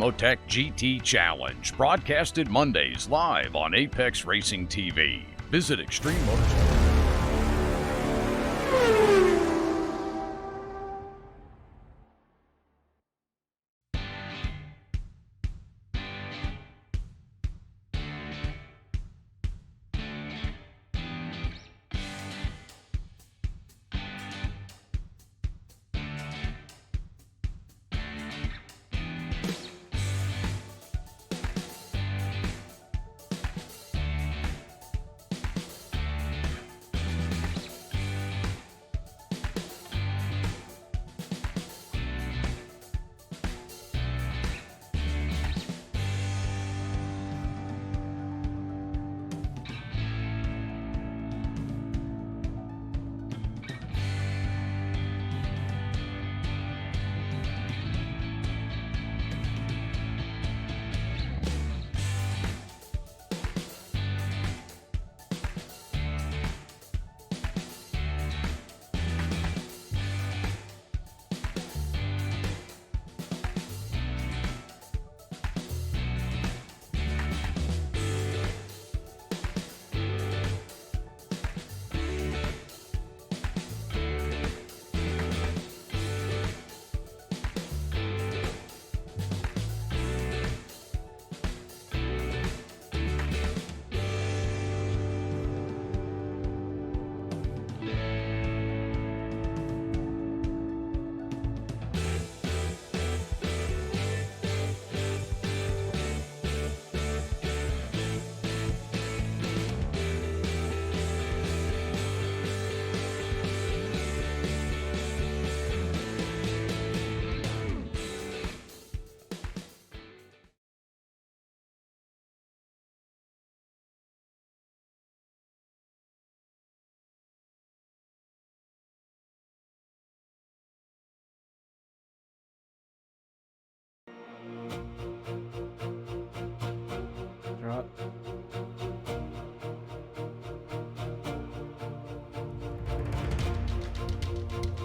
Ricmotech GT Challenge, broadcasted Mondays live on Apex Racing TV. Visit Extreme Motorsport.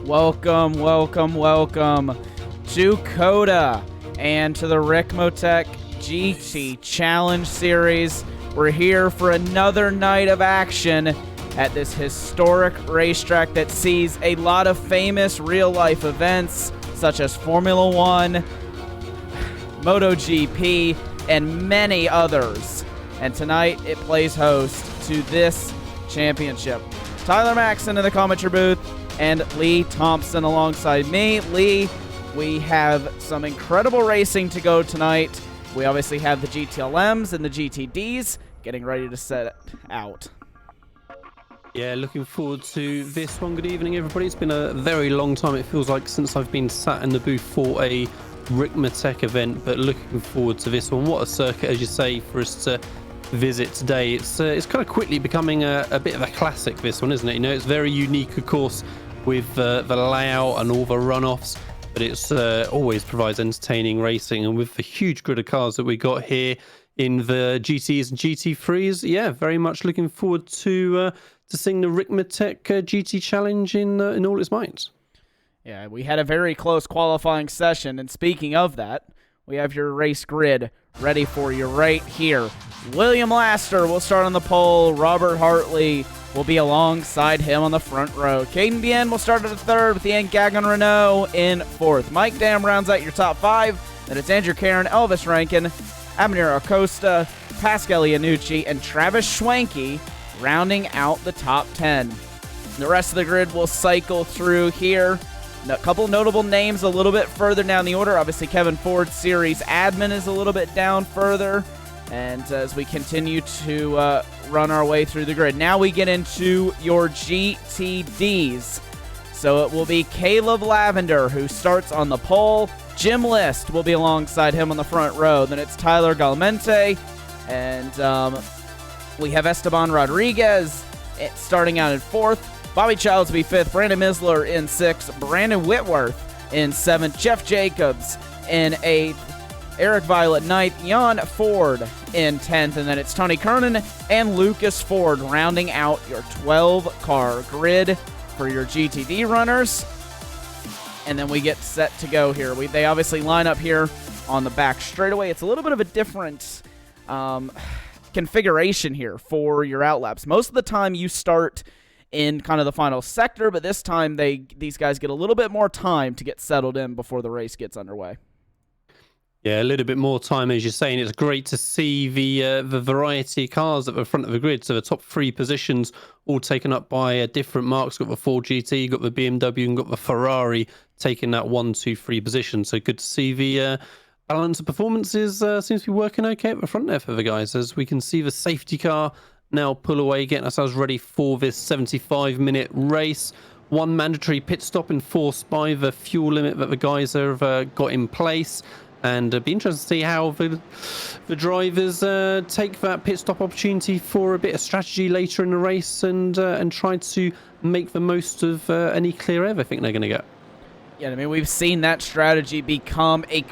Welcome to COTA and to the Ricmotech GT Challenge Series. We're here for another night of action at this historic racetrack that sees a lot of famous real-life events such as Formula One, MotoGP, and many others. And tonight it plays host to this championship. Tyler Maxson in the commentary booth and Lee Thompson alongside me. Lee, we have some incredible racing to go tonight. We obviously have the GTLMs and the GTDs getting ready to set out. Yeah, looking forward to this one. Good evening, everybody. It's been a very long time, it feels like, since I've been sat in the booth for a Ricmotech event, but looking forward to this one. What a circuit, as you say, for us to visit today. It's kind of quickly becoming a bit of a classic, this one, isn't it? You know, it's very unique, of course, with the layout and all the runoffs, but it's always provides entertaining racing. And with the huge grid of cars that we got here in the GTs and GT3s, yeah, very much looking forward to seeing the Ricmotech GT Challenge in all its might. Yeah, we had a very close qualifying session, and speaking of that, we have your race grid ready for you right here. William Laster will start on the pole. Robert Hartley will be alongside him on the front row. Caden Bien will start at the third with Ian Gagnon Renault in fourth. Mike Dam rounds out your top five. Then it's Andrew Karen, Elvis Rankin, Abner Acosta, Pascal Iannucci, and Travis Schwanke rounding out the top 10. The rest of the grid will cycle through here. A couple notable names a little bit further down the order. Obviously, Kevin Ford's series admin is a little bit down further. And as we continue to run our way through the grid, now we get into your GTDs. So it will be Caleb Lavender who starts on the pole. Jim List will be alongside him on the front row. Then it's Tyler Galmente. And we have Esteban Rodriguez starting out in fourth. Bobby Childs will be fifth. Brandon Misler in sixth. Brandon Whitworth in seventh. Jeff Jacobs in eighth. Eric Violet ninth. Jan Ford in 10th. And then it's Tony Kernan and Lucas Ford rounding out your 12-car grid for your GTD runners. And then we get set to go here. They obviously line up here on the back straightaway. It's a little bit of a different configuration here for your outlaps. Most of the time you start in kind of the final sector, but this time these guys get a little bit more time to get settled in before the race gets underway. Yeah, a little bit more time, as you're saying. It's great to see the variety of cars at the front of the grid. So the top 3 positions all taken up by different marks. Got the Ford GT, got the BMW, and got the Ferrari taking that 1, 2, 3 position. So good to see the balance of performances seems to be working okay at the front there for the guys. As we can see the safety car now pull away, getting ourselves ready for this 75-minute race. 1 mandatory pit stop enforced by the fuel limit that the guys have got in place. And it'd be interesting to see how the drivers take that pit stop opportunity for a bit of strategy later in the race and try to make the most of any clear air they think they're going to get. Yeah, I mean, we've seen that strategy become a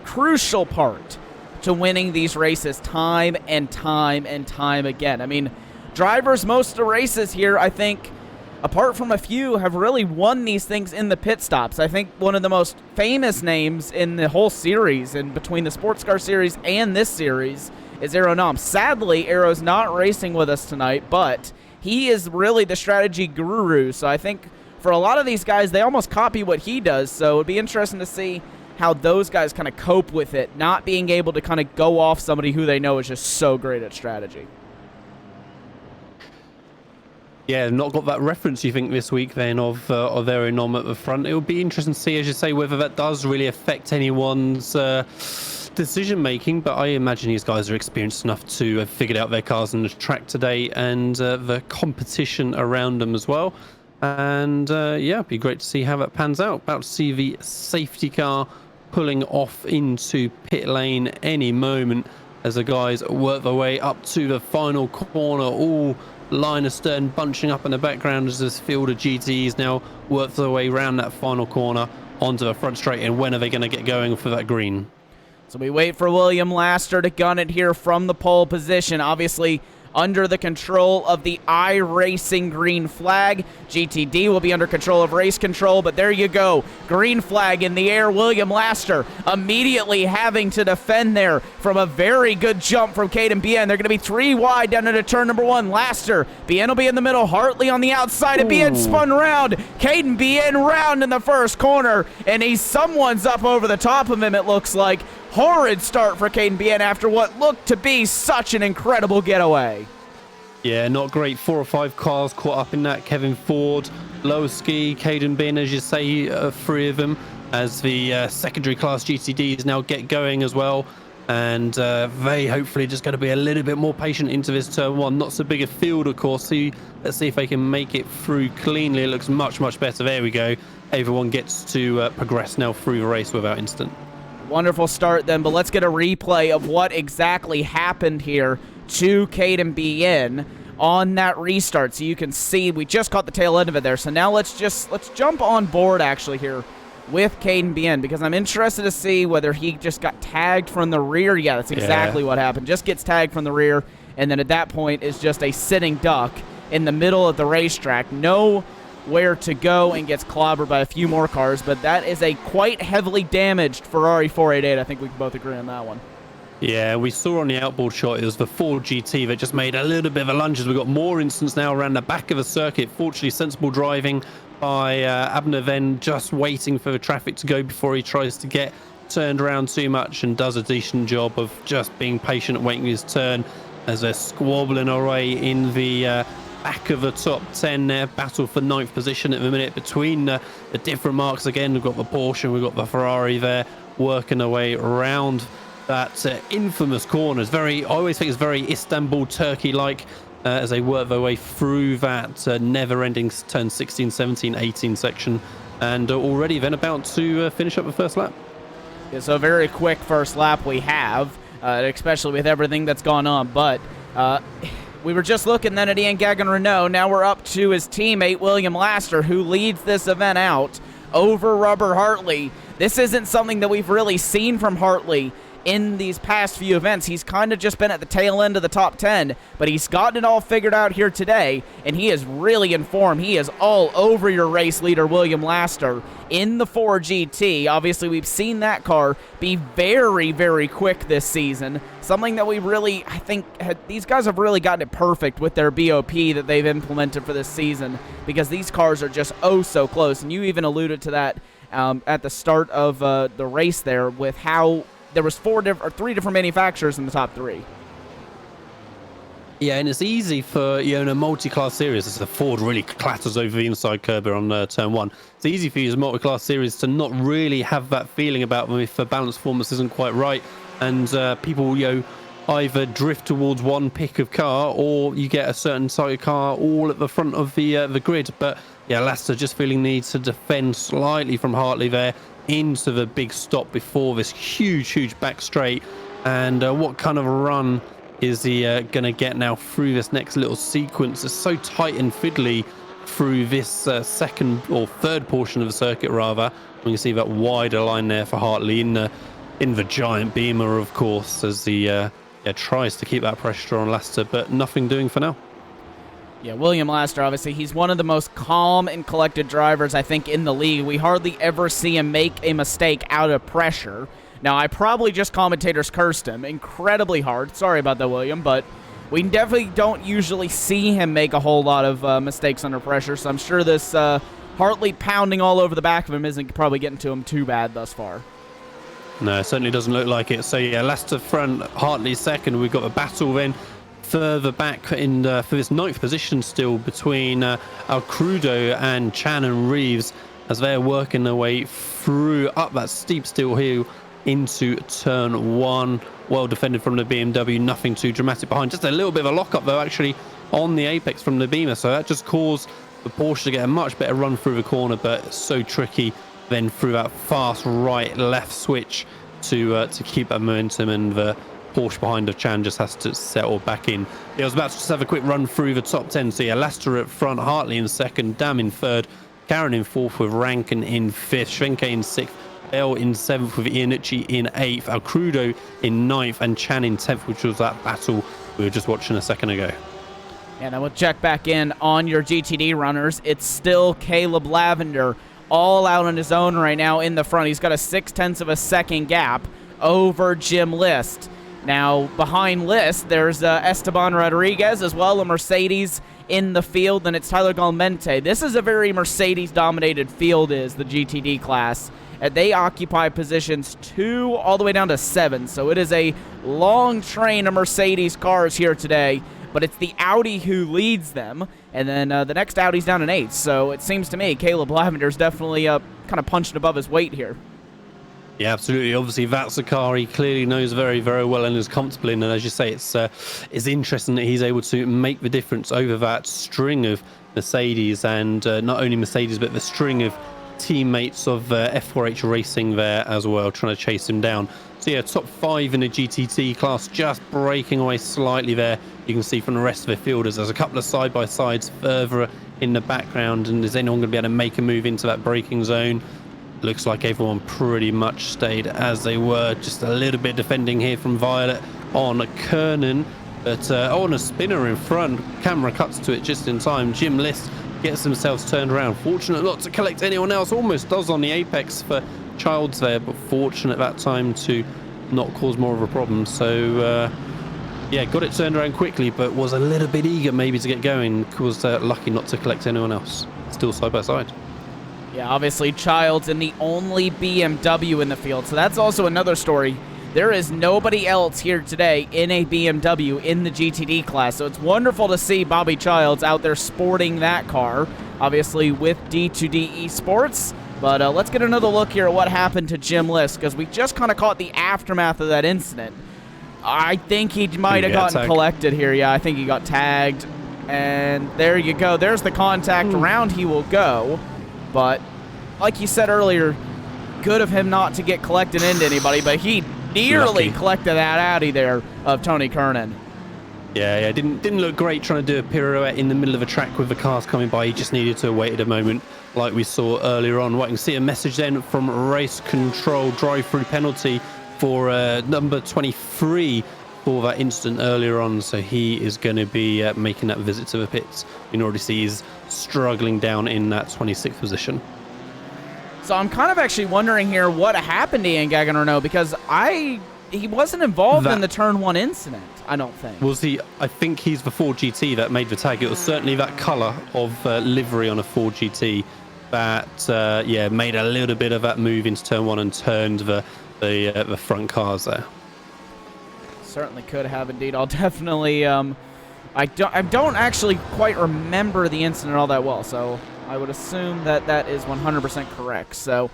crucial part to winning these races time and time and time again. I mean, drivers most of the races here, I think, apart from a few, have really won these things in the pit stops. I think one of the most famous names in the whole series, and between the sports car series and this series, is Aero Nom. Sadly, Aero's not racing with us tonight, but he is really the strategy guru. So I think for a lot of these guys, they almost copy what he does. So it'd be interesting to see how those guys kind of cope with it, not being able to kind of go off somebody who they know is just so great at strategy. Yeah, not got that reference, you think, this week then of Aero Nom at the front. It would be interesting to see, as you say, whether that does really affect anyone's decision making. But I imagine these guys are experienced enough to have figured out their cars on the track today and the competition around them as well. And yeah, it'd be great to see how that pans out. About to see the safety car pulling off into pit lane any moment as the guys work their way up to the final corner. All line astern bunching up in the background as this field of GTs now work their way around that final corner onto the front straight. And when are they going to get going for that green? So we wait for William Laster to gun it here from the pole position. Obviously, under the control of the iRacing green flag. GTD will be under control of race control, but there you go. Green flag in the air. William Laster immediately having to defend there from a very good jump from Caden Bien. They're going to be 3 wide down into turn number 1. Laster, Bien will be in the middle. Hartley on the outside, and Bien spun round. Caden Bien round in the first corner, and someone's up over the top of him, it looks like. Horrid start for Caden Bien after what looked to be such an incredible getaway. Yeah, not great. 4 or 5 cars caught up in that. Kevin Ford, Lowski, Caden Bin, as you say, 3 of them, as the secondary class GTDs now get going as well. And they hopefully just going to be a little bit more patient into this turn 1. Not so big a field, of course. Let's see if they can make it through cleanly. It looks much, much better. There we go. Everyone gets to progress now through the race without incident. Wonderful start then, but let's get a replay of what exactly happened here to Caden Bien on that restart. So you can see we just caught the tail end of it there. So now let's jump on board actually here with Caden Bien, because I'm interested to see whether he just got tagged from the rear. Yeah, that's exactly what happened. Just gets tagged from the rear, and then at that point is just a sitting duck in the middle of the racetrack. Nowhere to go, and gets clobbered by a few more cars, but that is a quite heavily damaged Ferrari 488. I think we can both agree on that one. Yeah, we saw on the outboard shot it was the Ford GT that just made a little bit of a lunge. We've got more instance now around the back of the circuit. Fortunately, sensible driving by Abner, then just waiting for the traffic to go before he tries to get turned around too much, and does a decent job of just being patient and waiting his turn as they're squabbling away in the back of the top 10 there. Battle for 9th position at the minute between the different marks. Again, we've got the Porsche, we've got the Ferrari there working their way around that infamous corner. I always think it's very Istanbul Turkey-like as they work their way through that never-ending turn 16, 17, 18 section, and already then about to finish up the first lap. Yeah, so a very quick first lap we have, especially with everything that's gone on, but we were just looking then at Ian Gagnon-Renault. Now we're up to his teammate, William Laster, who leads this event out over Robert Hartley. This isn't something that we've really seen from Hartley in these past few events, he's kind of just been at the tail end of the top 10, but he's gotten it all figured out here today, and he is really in form. He is all over your race leader, William Laster, in the 4GT. Obviously, we've seen that car be very, very quick this season, something that we really, I think, these guys have really gotten it perfect with their BOP that they've implemented for this season, because these cars are just oh so close, and you even alluded to that at the start of the race there with how there was three different manufacturers in the top 3. Yeah, and it's easy for, in a multi-class series, as the Ford really clatters over the inside curb here on turn 1. It's easy for you as a multi-class series to not really have that feeling about them if the balance performance isn't quite right, and people, either drift towards one pick of car, or you get a certain side of car all at the front of the grid. But yeah, Laster just feeling the need to defend slightly from Hartley there into the big stop before this huge back straight. And what kind of a run is he going to get now through this next little sequence? It's so tight and fiddly through this second or third portion of the circuit, rather. We can see that wider line there for Hartley in the giant Beamer, of course, as he tries to keep that pressure on Laster, but nothing doing for now. Yeah, William Laster, obviously, he's one of the most calm and collected drivers, I think, in the league. We hardly ever see him make a mistake out of pressure. Now, I probably just commentators cursed him incredibly hard. Sorry about that, William, but we definitely don't usually see him make a whole lot of mistakes under pressure, so I'm sure this Hartley pounding all over the back of him isn't probably getting to him too bad thus far. No, it certainly doesn't look like it. So, yeah, Laster front, Hartley second. We've got a battle then further back in for this 9th position still between Alcrudo and Chan and Reeves as they're working their way through up that steep steel hill into turn 1. Well defended from the BMW, nothing too dramatic behind. Just a little bit of a lock-up, though, actually, on the apex from the Beamer. So that just caused the Porsche to get a much better run through the corner, but it's so tricky then through that fast right-left switch to keep that momentum, and the Porsche behind of Chan just has to settle back in. He was about to just have a quick run through the top 10. So yeah, Laster at front, Hartley in second, Dam in third, Karen in fourth with Rankin in fifth, Schwenke in sixth, Bell in seventh with Iannucci in eighth, Alcrudo in ninth, and Chan in 10th, which was that battle we were just watching a second ago. And then we'll check back in on your GTD runners. It's still Caleb Lavender all out on his own right now in the front. He's got a 0.6 of a second gap over Jim List. Now, behind List, there's Esteban Rodriguez as well, a Mercedes in the field, and it's Tyler Galmente. This is a very Mercedes-dominated field, is the GTD class. They occupy positions 2 all the way down to 7, so it is a long train of Mercedes cars here today, but it's the Audi who leads them, and then the next Audi's down in 8th, so it seems to me Caleb Lavender's definitely kind of punching above his weight here. Yeah, absolutely. Obviously, that's a car he clearly knows very, very well and is comfortable in. And as you say, it's interesting that he's able to make the difference over that string of Mercedes, and not only Mercedes, but the string of teammates of F4H Racing there as well, trying to chase him down. So yeah, top 5 in the GTT class, just breaking away slightly there. You can see from the rest of the fielders, there's a couple of side-by-sides further in the background, and is anyone going to be able to make a move into that braking zone? Looks like everyone pretty much stayed as they were. Just a little bit defending here from Violet on Kernan, but on a spinner in front. Camera cuts to it just in time. Jim List gets themselves turned around. Fortunate not to collect anyone else. Almost does on the apex for Childs there, but fortunate that time to not cause more of a problem. So yeah, got it turned around quickly, but was a little bit eager maybe to get going. Was lucky not to collect anyone else. Still side by side. Yeah, obviously Childs in the only BMW in the field, so that's also another story. There is nobody else here today in a BMW in the GTD class, so it's wonderful to see Bobby Childs out there sporting that car, obviously with D2D Esports. But let's get another look here at what happened to Jim List, because we just kind of caught the aftermath of that incident. I think he might have gotten collected here. Yeah, I think he got tagged, and there you go. There's the contact. Round he will go. But like you said earlier, good of him not to get collected into anybody, but he nearly collected that Audi there of Tony Kernan. Yeah, didn't look great trying to do a pirouette in the middle of a track with the cars coming by. He just needed to wait a moment like we saw earlier on. Well, I can see a message then from Race Control, drive-through penalty for number 23 for that incident earlier on. So he is going to be making that visit to the pits. You can already see he's struggling down in that 26th position. So I'm kind of actually wondering here what happened to Ian Gagnon, because he wasn't involved in the turn 1 incident, I don't think. Was he? I think he's the Ford GT that made the tag. It was certainly that colour of livery on a Ford GT that made a little bit of that move into turn 1 and turned the front cars there. Certainly could have indeed. I'll definitely I don't actually quite remember the incident all that well, so I would assume that is 100% correct. So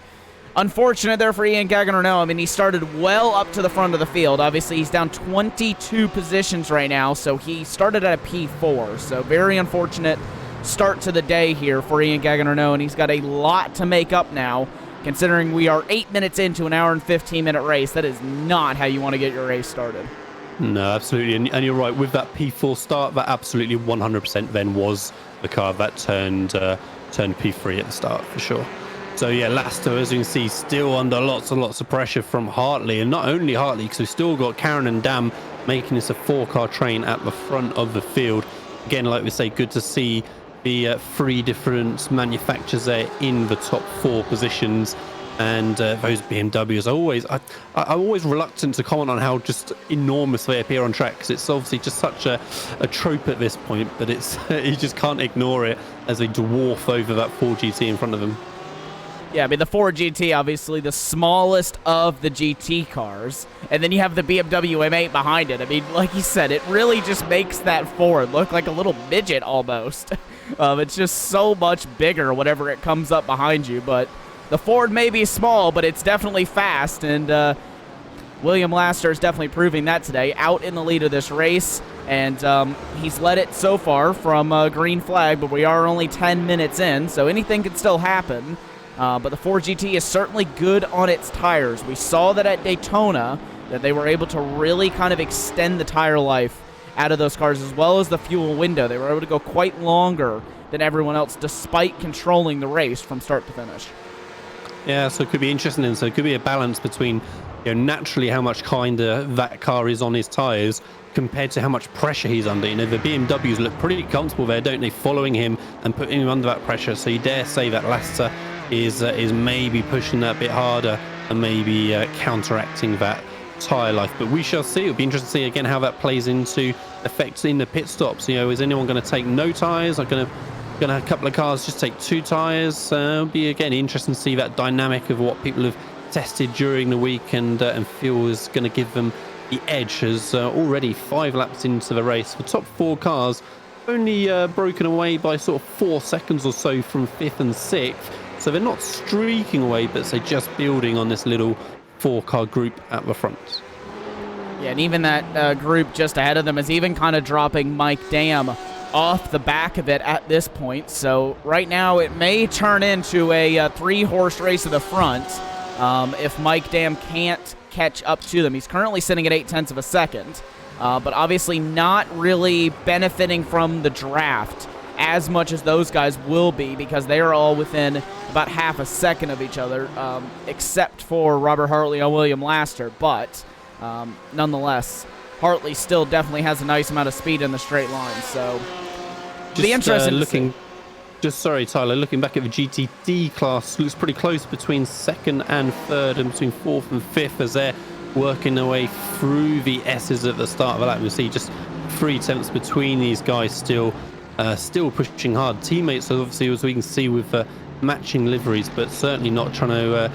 unfortunate there for Ian Gagnon. I mean, he started well up to the front of the field. Obviously, he's down 22 positions right now, so he started at a P4. So very unfortunate start to the day here for Ian Gagnon, and he's got a lot to make up now, considering we are 8 minutes into an hour and 15-minute race. That is not how you want to get your race started. No, absolutely. And you're right, with that P4 start, that absolutely 100% then was the car that turned P3 at the start, for sure. So yeah, Lasto, as you can see, still under lots and lots of pressure from Hartley, and not only Hartley, because we've still got Karen and Dam making this a 4-car train at the front of the field. Again, like we say, good to see the 3 different manufacturers there in the top 4 positions. And those BMWs, I'm always reluctant to comment on how just enormous they appear on track, because it's obviously just such a trope at this point, but it's you just can't ignore it as they dwarf over that Ford GT in front of them. Yeah, I mean, the Ford GT, obviously the smallest of the GT cars, and then you have the BMW M8 behind it. I mean, like you said, it really just makes that Ford look like a little midget almost. It's just so much bigger whenever it comes up behind you, but the Ford may be small, but it's definitely fast, and William Laster is definitely proving that today, out in the lead of this race, and he's led it so far from green flag, but we are only 10 minutes in, so anything can still happen. But the Ford GT is certainly good on its tires. We saw that at Daytona, that they were able to really kind of extend the tire life out of those cars, as well as the fuel window. They were able to go quite longer than everyone else, despite controlling the race from start to finish. Yeah, so it could be interesting, and so it could be a balance between, naturally how much kinder that car is on his tyres compared to how much pressure he's under. The BMWs look pretty comfortable there, don't they, following him and putting him under that pressure. So you dare say that Laster is maybe pushing that a bit harder and maybe counteracting that tyre life. But we shall see. It'll be interesting to see again how that plays into effects in the pit stops. Is anyone going to take no tyres? Are going to have a couple of cars just take 2 tyres? It'll be again interesting to see that dynamic of what people have tested during the week and feel is going to give them the edge. As already 5 laps into the race, the top 4 cars only broken away by sort of 4 seconds or so from 5th and 6th. So they're not streaking away, but they're just building on this little 4-car group at the front. Yeah, and even that group just ahead of them is even kind of dropping Mike Dam off the back of it at this point. So right now it may turn into a 3-horse race to the front if Mike Dam can't catch up to them. He's currently sitting at 0.8 of a second, but obviously not really benefiting from the draft as much as those guys will be, because they are all within about half a second of each other, except for Robert Hartley and William Laster. But nonetheless, Hartley still definitely has a nice amount of speed in the straight line. So the interesting sorry, Tyler, looking back at the GTD class, looks pretty close between 2nd and 3rd and between 4th and 5th as they're working their way through the S's at the start of the lap. We see just 3 tenths between these guys still pushing hard. Teammates, obviously, as we can see, with matching liveries, but certainly not trying to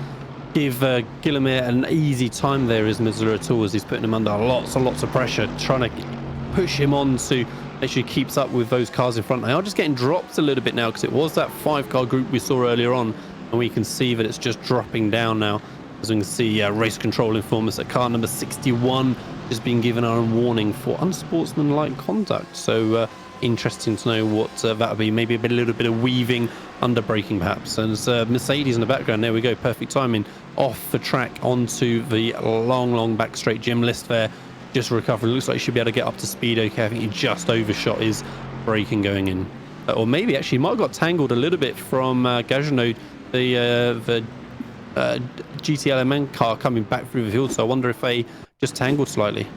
give Guillemette an easy time there as Missoula at all, as he's putting him under lots and lots of pressure, trying to push him on to actually keeps up with those cars in front. They are just getting dropped a little bit now, because it was that 5-car group we saw earlier on, and we can see that it's just dropping down now. As we can see, race control inform us that car number 61 is being given a warning for unsportsmanlike conduct. So interesting to know what that would be. Maybe a little bit of weaving under braking perhaps. And Mercedes in the background, there we go, perfect timing, off the track onto the long back straight. Jim List there just recovering. Looks like he should be able to get up to speed okay. I think he just overshot his braking going in, or maybe actually might have got tangled a little bit from Gagnon. The GTLMN car coming back through the field, so I wonder if they just tangled slightly.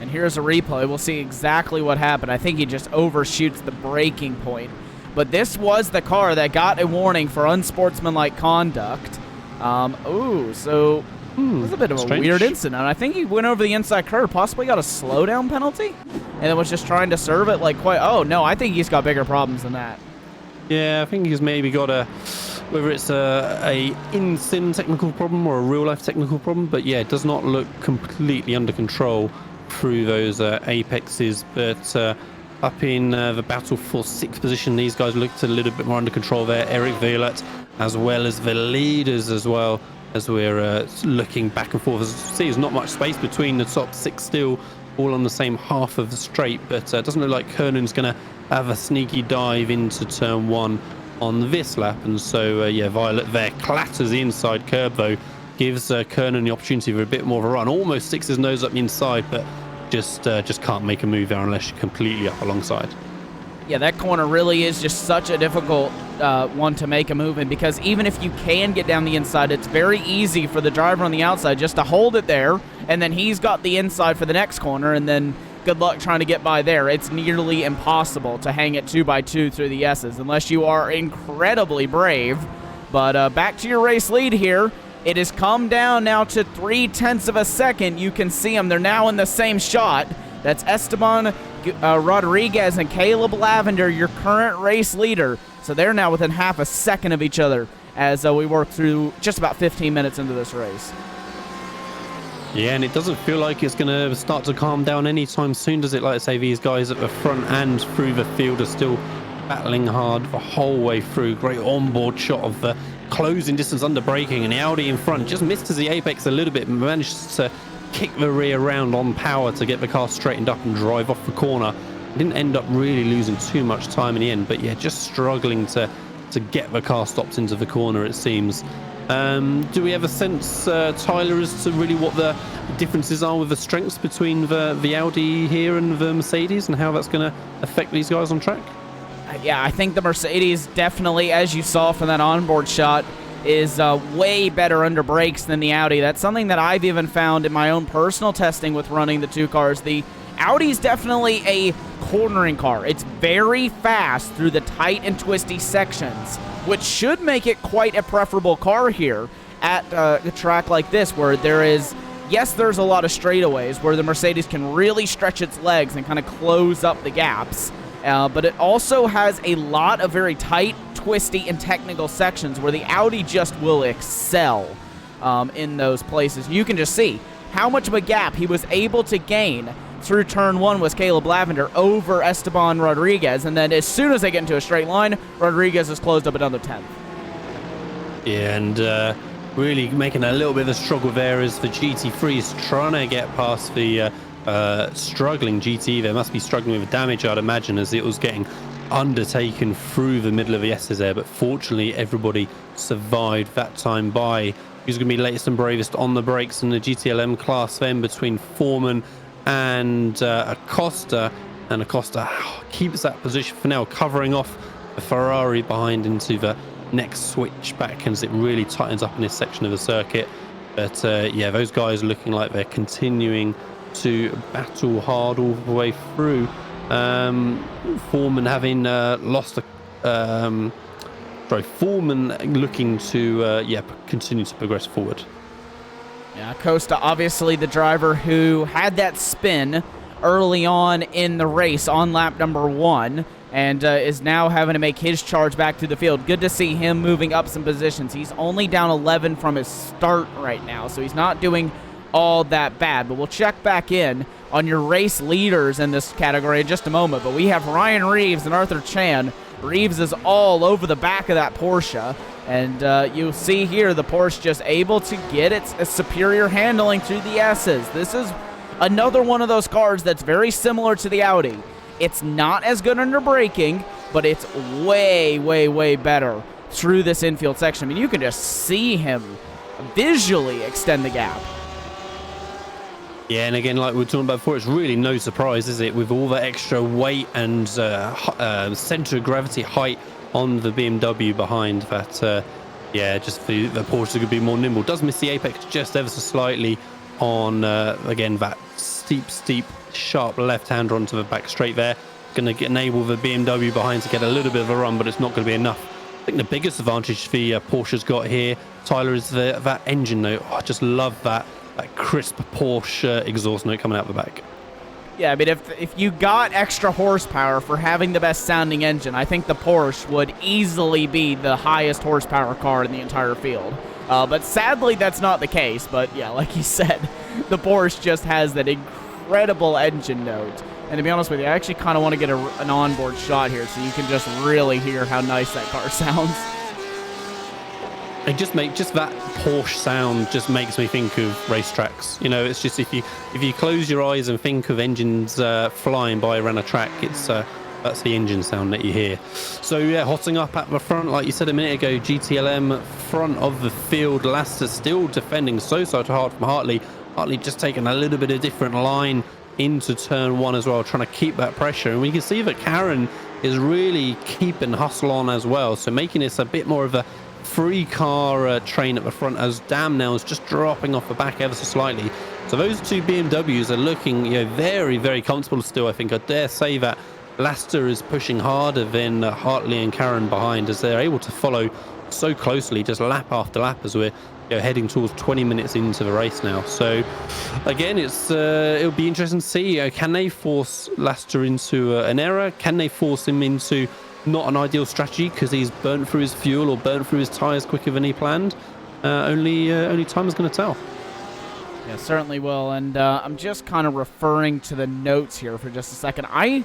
And here's a replay. We'll see exactly what happened. I think he just overshoots the braking point. But this was the car that got a warning for unsportsmanlike conduct. So it was a bit of a weird incident. I think he went over the inside curve, possibly got a slowdown penalty, and then was just trying to serve it like quite. Oh, no, I think he's got bigger problems than that. Yeah, I think he's maybe got whether it's a in-sim technical problem or a real-life technical problem, but yeah, it does not look completely under control through those apexes. But up in the battle for 6th position, these guys looked a little bit more under control there. Eric Violette, as well as the leaders as well, as we're looking back and forth. As you see, there's not much space between the top 6 still, all on the same half of the straight, but it doesn't look like Kernan's going to have a sneaky dive into turn 1 on this lap. And so, yeah, Violet there clatters the inside curb, though, gives Kernan the opportunity for a bit more of a run. Almost sticks his nose up the inside, but just can't make a move there unless you're completely up alongside. Yeah, that corner really is just such a difficult one to make a move in, because even if you can get down the inside, it's very easy for the driver on the outside just to hold it there, and then he's got the inside for the next corner, and then good luck trying to get by there. It's nearly impossible to hang it 2x2 through the S's unless you are incredibly brave. But back to your race lead here. It has come down now to 0.3 of a second. You can see them. They're now in the same shot. That's Esteban Rodriguez and Caleb Lavender, your current race leader. So they're now within half a second of each other as we work through just about 15 minutes into this race. Yeah, and it doesn't feel like it's going to start to calm down anytime soon, does it? Like I say, these guys at the front and through the field are still battling hard the whole way through. Great onboard shot of the closing distance under braking, and the Audi in front just missed as the apex a little bit, managed to kick the rear round on power to get the car straightened up and drive off the corner. Didn't end up really losing too much time in the end, but yeah, just struggling to get the car stopped into the corner, it seems. Do we have a sense, Tyler, as to really what the differences are with the strengths between the Audi here and the Mercedes, and how that's going to affect these guys on track? Yeah, I think the Mercedes definitely, as you saw from that onboard shot, is way better under brakes than the Audi. That's something that I've even found in my own personal testing with running the two cars. The Audi's definitely a cornering car. It's very fast through the tight and twisty sections, which should make it quite a preferable car here at a track like this, where there's a lot of straightaways where the Mercedes can really stretch its legs and kind of close up the gaps. But it also has a lot of very tight, twisty, and technical sections where the Audi just will excel in those places. You can just see how much of a gap he was able to gain through turn 1 was Caleb Lavender over Esteban Rodriguez, and then as soon as they get into a straight line, Rodriguez has closed up another 10th. Yeah, and really making a little bit of a struggle there as the GT3 is trying to get past the struggling GT. They must be struggling with damage, I'd imagine, as it was getting undertaken through the middle of the S's there, but fortunately everybody survived that time by. Who's going to be latest and bravest on the brakes in the GTLM class then between Foreman and Acosta, and Acosta keeps that position for now, covering off the Ferrari behind into the next switchback as it really tightens up in this section of the circuit. But yeah, those guys looking like they're continuing to battle hard all the way through. Foreman having lost a Foreman looking to continue to progress forward. Yeah, Costa, obviously the driver who had that spin early on in the race on lap number 1, and is now having to make his charge back through the field. Good to see him moving up some positions. He's only down 11 from his start right now, so he's not doing all that bad. But we'll check back in on your race leaders in this category in just a moment. But we have Ryan Reeves and Arthur Chan. Reeves is all over the back of that Porsche, and you'll see here the Porsche just able to get its superior handling through the S's. This is another one of those cars that's very similar to the Audi. It's not as good under braking, but it's way, way, way better through this infield section. I mean, you can just see him visually extend the gap. Yeah, and again, like we were talking about before, it's really no surprise, is it, with all the extra weight and center of gravity height on the BMW behind, that Yeah, just the Porsche could be more nimble. Does miss the apex just ever so slightly on, again, that steep, sharp left-hander onto the back straight there. Going to enable the BMW behind to get a little bit of a run, but it's not going to be enough. I think the biggest advantage the Porsche's got here, Tyler, is that engine note. Oh, I just love that crisp Porsche exhaust note coming out the back. Yeah, I mean, if you got extra horsepower for having the best sounding engine, I think the Porsche would easily be the highest horsepower car in the entire field. But sadly, that's not the case. But yeah, like you said, the Porsche just has that incredible engine note. And to be honest with you, I actually kind of want to get an onboard shot here so you can just really hear how nice that car sounds. It just that Porsche sound just makes me think of racetracks. You know, it's just if you close your eyes and think of engines flying by around a track, it's that's the engine sound that you hear. So yeah, hotting up at the front, like you said a minute ago, GTLM front of the field. Laster still defending so hard from Hartley. Hartley just taking a little bit of different line into turn one as well, trying to keep that pressure. And we can see that Karen is really keeping hustle on as well, so making this a bit more of a free car train at the front, as Dam now is just dropping off the back ever so slightly. So those two BMWs are looking, you know, very, very comfortable still. I think I dare say that Laster is pushing harder than Hartley and Karen behind, as they're able to follow so closely, just lap after lap, as we're heading towards 20 minutes into the race now. So again, it'll be interesting to see, can they force Laster into an error? Can they force him into not an ideal strategy because he's burnt through his fuel or burnt through his tires quicker than he planned? Only time is going to tell. Yeah, certainly will. And I'm just kind of referring to the notes here for just a second. I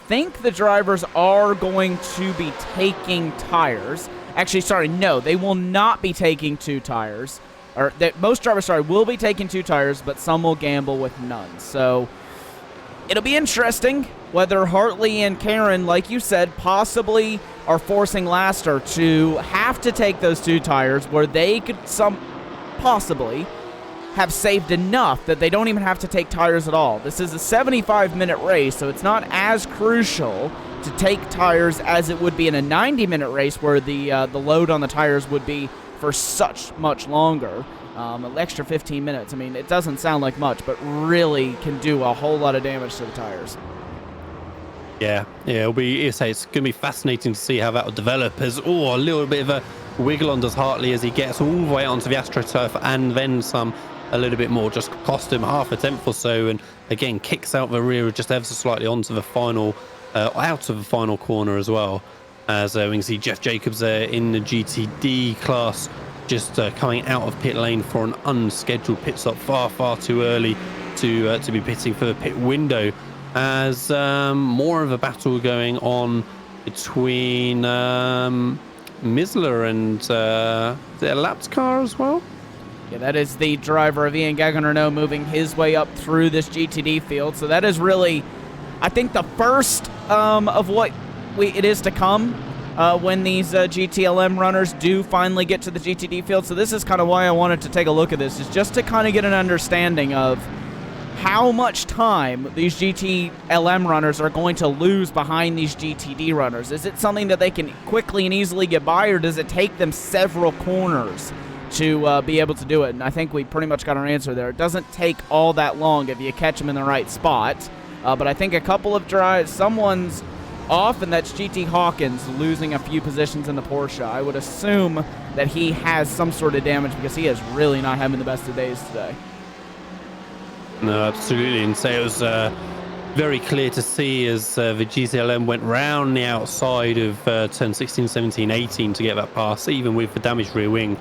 think the drivers are going to be taking tires. Actually, sorry, no, they will not be taking 2 tires. Or most drivers, will be taking 2 tires, but some will gamble with none. So it'll be interesting whether Hartley and Karen, like you said, possibly are forcing Laster to have to take those 2 tires, where they could possibly have saved enough that they don't even have to take tires at all. This is a 75-minute race, so it's not as crucial to take tires as it would be in a 90-minute race, where the load on the tires would be for such much longer. An extra 15 minutes. I mean, it doesn't sound like much, but really can do a whole lot of damage to the tires. Yeah, it's going to be fascinating to see how that will develop. As a little bit of a wiggle on does Hartley as he gets all the way onto the AstroTurf, and then some a little bit more, just cost him half a tenth or so, and again kicks out the rear just ever so slightly onto the final, out of the final corner as well. As we can see Jeff Jacobs there in the GTD class, just coming out of pit lane for an unscheduled pit stop far too early to be pitting for the pit window. As more of a battle going on between Misler and their lapped car as well. Yeah, that is the driver of Ian Gagnon moving his way up through this GTD field. So that is really, I think, the first of what it is to come when these GTLM runners do finally get to the GTD field. So this is kind of why I wanted to take a look at this, is just to kind of get an understanding of how much time these GTLM runners are going to lose behind these GTD runners. Is it something that they can quickly and easily get by, or does it take them several corners to be able to do it? And I think we pretty much got our answer there. It doesn't take all that long if you catch them in the right spot. But I think a couple of drives, someone's off, and that's GT Hawkins losing a few positions in the Porsche. I would assume that he has some sort of damage because he is really not having the best of days today. No, absolutely. And so it was very clear to see as the GTLM went round the outside of turn 16, 17, 18 to get that pass, even with the damaged rear wing.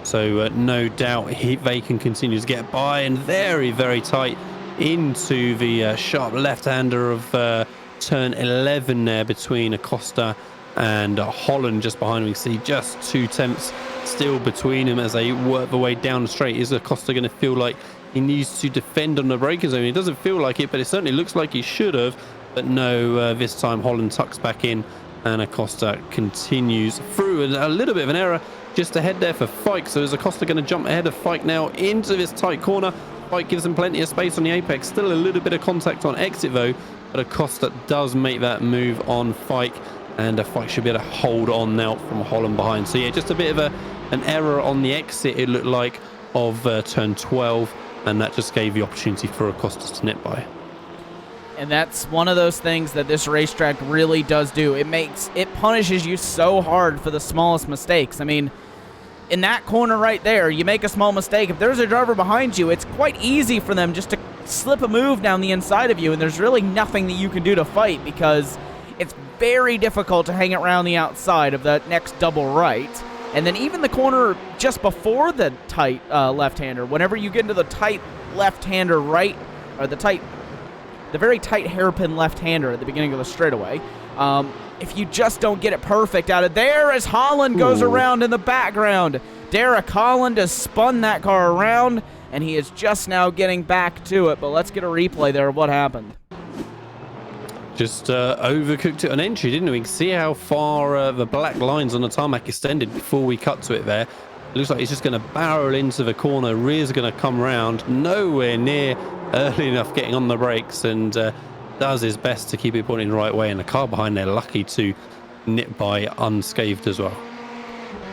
So no doubt they can continue to get by, and very, very tight into the sharp left-hander of turn 11 there between Acosta and Holland just behind. We see just 2 tenths still between them as they work their way down the straight. Is Acosta going to feel like he needs to defend on the braking zone? It doesn't feel like it, but it certainly looks like he should have. But no, this time Holland tucks back in and Acosta continues through. And a little bit of an error just ahead there for Fike. So is Acosta going to jump ahead of Fike now into this tight corner? Fike gives him plenty of space on the apex. Still a little bit of contact on exit though, but Acosta does make that move on Fike, and Fike should be able to hold on now from Holland behind. So yeah, just a bit of a an error on the exit, it looked like, of turn 12, and that just gave the opportunity for Costas to nip by. And that's one of those things that this racetrack really does do. It punishes you so hard for the smallest mistakes. I mean, in that corner right there, you make a small mistake. If there's a driver behind you, it's quite easy for them just to slip a move down the inside of you, and there's really nothing that you can do to fight because it's very difficult to hang around the outside of that next double right. And then even the corner just before the tight left-hander, whenever you get into the tight left-hander right, or the very tight hairpin left-hander at the beginning of the straightaway, if you just don't get it perfect out of there as Holland goes around in the background. Derek Holland has spun that car around, and he is just now getting back to it. But let's get a replay there of what happened. Just overcooked it on entry, didn't we? You can see how far the black lines on the tarmac extended before we cut to it there. It looks like he's just going to barrel into the corner. Rear's going to come round, nowhere near early enough getting on the brakes, and does his best to keep it pointing the right way. And the car behind there lucky to nip by unscathed as well.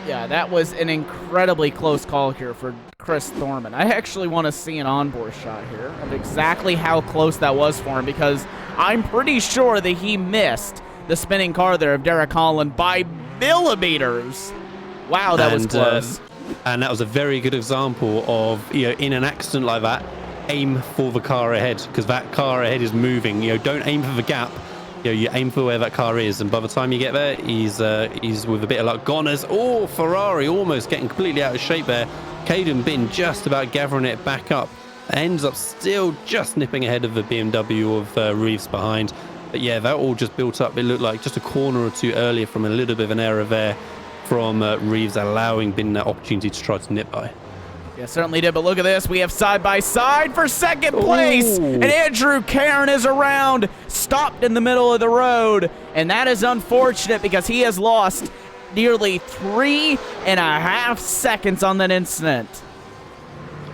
Yeah, that was an incredibly close call here for Chris Thorman. I actually want to see an onboard shot here of exactly how close that was for him, because I'm pretty sure that he missed the spinning car there of Derek Holland by millimeters. Wow, that was close. And that was a very good example of, in an accident like that, aim for the car ahead, because that car ahead is moving. Don't aim for the gap. You aim for where that car is, and by the time you get there, he's with a bit of luck gone as Ferrari almost getting completely out of shape there. Caden Bin just about gathering it back up, ends up still just nipping ahead of the BMW of Reeves behind. But yeah, that all just built up. It looked like just a corner or two earlier from a little bit of an error there from Reeves, allowing Bin that opportunity to try to nip by. Yeah, certainly did, but look at this. We have side-by-side for second place, and Andrew Cairn is around, stopped in the middle of the road, and that is unfortunate because he has lost nearly 3.5 seconds on that incident.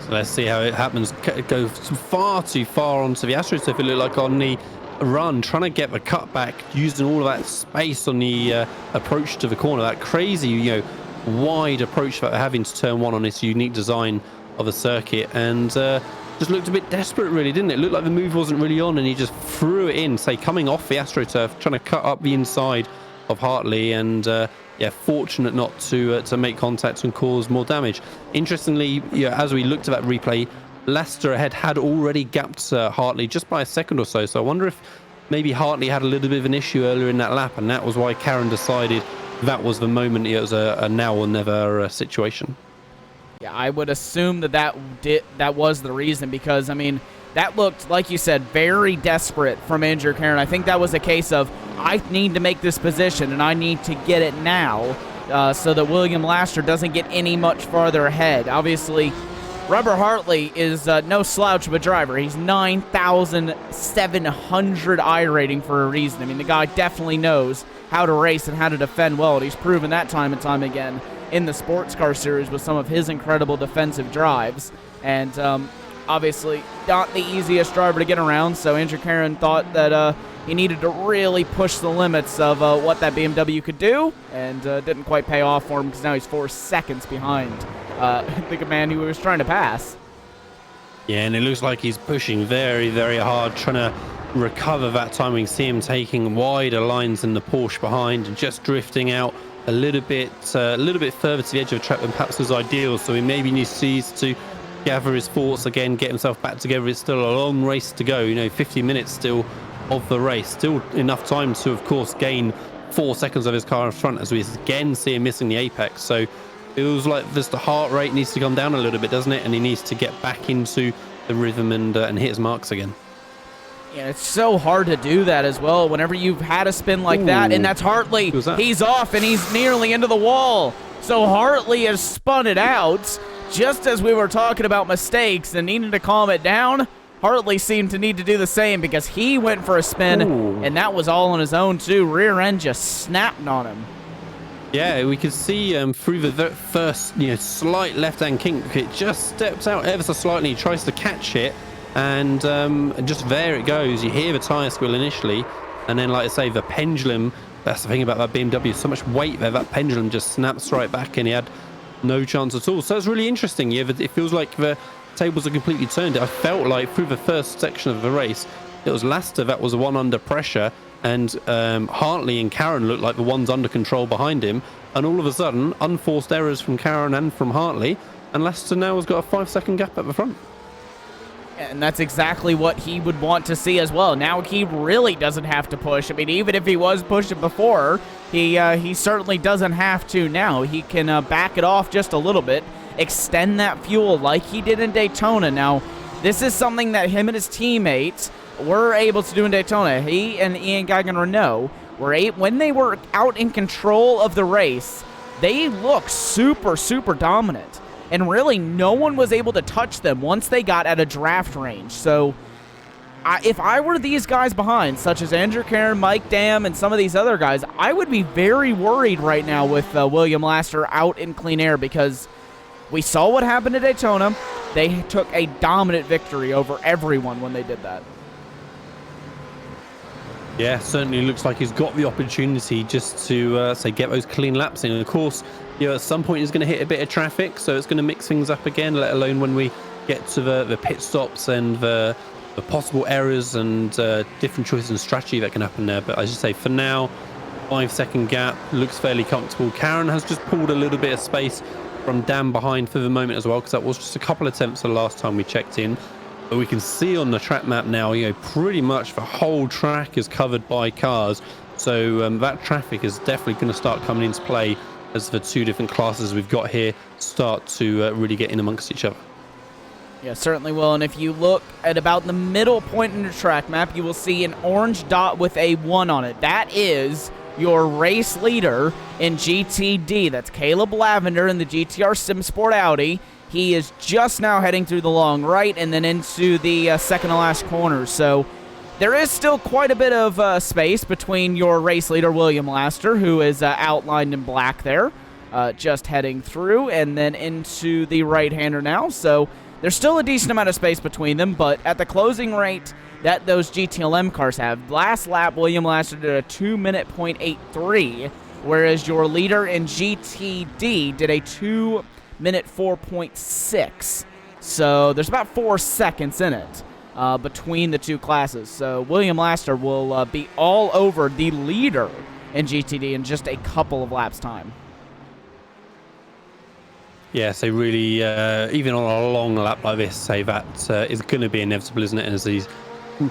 So let's see how it happens. It goes far too far onto the AstroTurf, it looked like, on the run, trying to get the cutback, using all of that space on the approach to the corner, that crazy, wide approach that they're having to turn one on this unique design of the circuit, and just looked a bit desperate, really, didn't it? It looked like the move wasn't really on, and he just threw it in, say, coming off the AstroTurf, trying to cut up the inside of Hartley, and yeah, fortunate not to make contact and cause more damage. Interestingly, as we looked at that replay, Leicester ahead had already gapped Hartley just by a second or so, so I wonder if maybe Hartley had a little bit of an issue earlier in that lap, and that was why Karen decided that was the moment. It was a now or never situation. Yeah, I would assume that was the reason, because, I mean, that looked, like you said, very desperate from Andrew Cairn. I think that was a case of, I need to make this position, and I need to get it now so that William Laster doesn't get any much farther ahead. Obviously, Robert Hartley is no slouch of a driver. He's 9,700 I rating for a reason. I mean, the guy definitely knows how to race and how to defend well, and he's proven that time and time again in the sports car series with some of his incredible defensive drives. And obviously not the easiest driver to get around, so Andrew Cairn thought that he needed to really push the limits of what that BMW could do, and didn't quite pay off for him, because now he's 4 seconds behind the man who he was trying to pass. Yeah, and it looks like he's pushing very, very hard, trying to recover that time. We can see him taking wider lines than the Porsche behind and just drifting out a little bit further to the edge of the track than perhaps was ideal. So he maybe needs to gather his thoughts again, get himself back together. It's still a long race to go, 50 minutes still of the race, still enough time to, of course, gain 4 seconds of his car in front, as we again see him missing the apex. So it feels like just the heart rate needs to come down a little bit, doesn't it? And he needs to get back into the rhythm and hit his marks again. Yeah, it's so hard to do that as well whenever you've had a spin like that, and that's Hartley. He's off, and he's nearly into the wall. So Hartley has spun it out just as we were talking about mistakes and needing to calm it down. Hartley seemed to need to do the same, because he went for a spin, and that was all on his own too. Rear end just snapped on him. Yeah, we could see through the first slight left-hand kink, it just steps out ever so slightly. He tries to catch it, and just there it goes. You hear the tyre squeal initially, and then, like I say, the pendulum, that's the thing about that BMW, so much weight there, that pendulum just snaps right back, and he had no chance at all. So it's really interesting. Yeah, it feels like the tables are completely turned. I felt like through the first section of the race, it was Laster that was the one under pressure, and Hartley and Karen looked like the ones under control behind him. And all of a sudden, unforced errors from Karen and from Hartley, and Laster now has got a 5-second gap at the front. And that's exactly what he would want to see as well. Now he really doesn't have to push. I mean, even if he was pushing before, he certainly doesn't have to now. He can back it off just a little bit, extend that fuel like he did in Daytona. Now, this is something that him and his teammates were able to do in Daytona. He and Ian Gagnon-Renault when they were out in control of the race, they looked super, super dominant. And really, no one was able to touch them once they got at a draft range. So, if I were these guys behind, such as Andrew Karen, Mike Dam, and some of these other guys, I would be very worried right now with William Laster out in clean air, because we saw what happened at Daytona. They took a dominant victory over everyone when they did that. Yeah, certainly looks like he's got the opportunity just to get those clean laps in. And of course, at some point he's going to hit a bit of traffic, so it's going to mix things up again, let alone when we get to the pit stops and the possible errors and different choices and strategy that can happen there. But as you say, for now, 5-second gap looks fairly comfortable. Karen has just pulled a little bit of space from Dan behind for the moment as well, because that was just a couple attempts the last time we checked in. But we can see on the track map now, pretty much the whole track is covered by cars. So that traffic is definitely going to start coming into play as the two different classes we've got here start to really get in amongst each other. Yeah, certainly will. And if you look at about the middle point in the track map, you will see an orange dot with a 1 on it. That is your race leader in GTD. That's Caleb Lavender in the GTR SimSport Audi. He is just now heading through the long right and then into the second to last corner. So there is still quite a bit of space between your race leader, William Laster, who is outlined in black there, just heading through, and then into the right-hander now. So there's still a decent amount of space between them, but at the closing rate that those GTLM cars have, last lap, William Laster did a 2-minute .83, whereas your leader in GTD did a 2-minute 4.6. So there's about 4 seconds in it between the two classes. So William Laster will be all over the leader in GTD in just a couple of laps' time. Yeah, so really, even on a long lap like this, say that is going to be inevitable, isn't it? As these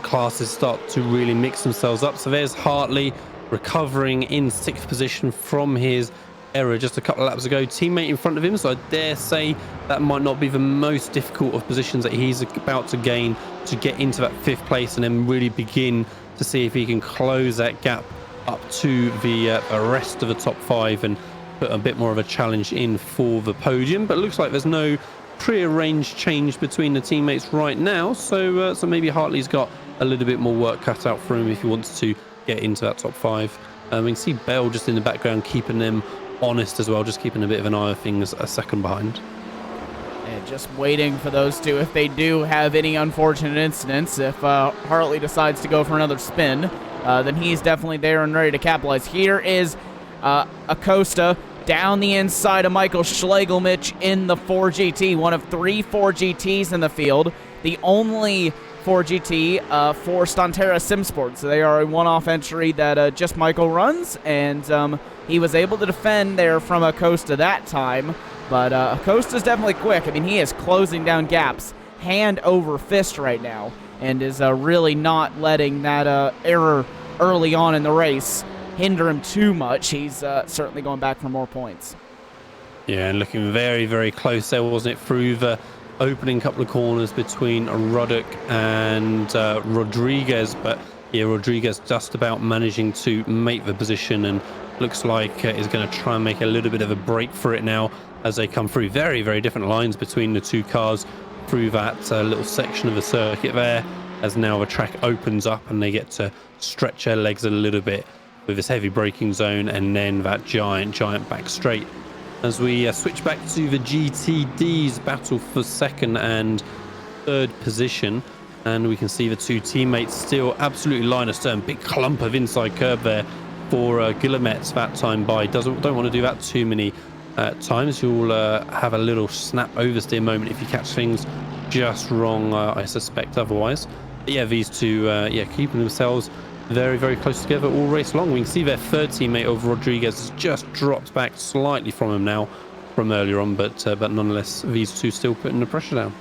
classes start to really mix themselves up. So there's Hartley recovering in 6th position from his error just a couple of laps ago. Teammate in front of him, so I dare say that might not be the most difficult of positions that he's about to gain to get into that 5th place and then really begin to see if he can close that gap up to the rest of the top 5 and put a bit more of a challenge in for the podium. But it looks like there's no pre-arranged change between the teammates right now, so maybe Hartley's got a little bit more work cut out for him if he wants to get into that top 5. We can see Bell just in the background keeping them honest as well, just keeping a bit of an eye on things a second behind. And just waiting for those two, if they do have any unfortunate incidents, if Hartley decides to go for another spin, then he's definitely there and ready to capitalize. Here is Acosta down the inside of Michael Schlegelmich in the 4GT, one of 3 4GTs in the field, the only 4GT for Stantera SimSport. So they are a one-off entry that just Michael runs, and he was able to defend there from Acosta that time. But Acosta's definitely quick. I mean, he is closing down gaps hand over fist right now, and is really not letting that error early on in the race hinder him too much. He's certainly going back for more points. Yeah, and looking very, very close there, wasn't it, through the opening couple of corners between Ruddock and Rodriguez. But yeah, Rodriguez just about managing to make the position, and looks like he's going to try and make a little bit of a break for it now as they come through. Very, very different lines between the two cars through that little section of the circuit there, as now the track opens up and they get to stretch their legs a little bit with this heavy braking zone, and then that giant back straight. As we switch back to the GTD's battle for 2nd and 3rd position, and we can see the two teammates still absolutely line astern. Big clump of inside curb there for Guillemets that time by. Don't want to do that too many At times you'll have a little snap oversteer moment if you catch things just wrong, I suspect otherwise. But yeah, these two keeping themselves very, very close together all race long. We can see their third teammate of Rodriguez has just dropped back slightly from him now from earlier on, but nonetheless these two still putting the pressure down.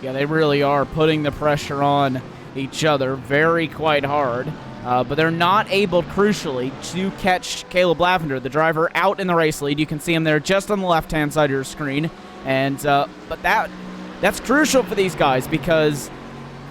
Yeah, they really are putting the pressure on each other very quite hard. But they're not able, crucially, to catch Caleb Lavender, the driver, out in the race lead. You can see him there just on the left-hand side of your screen. And but that's crucial for these guys because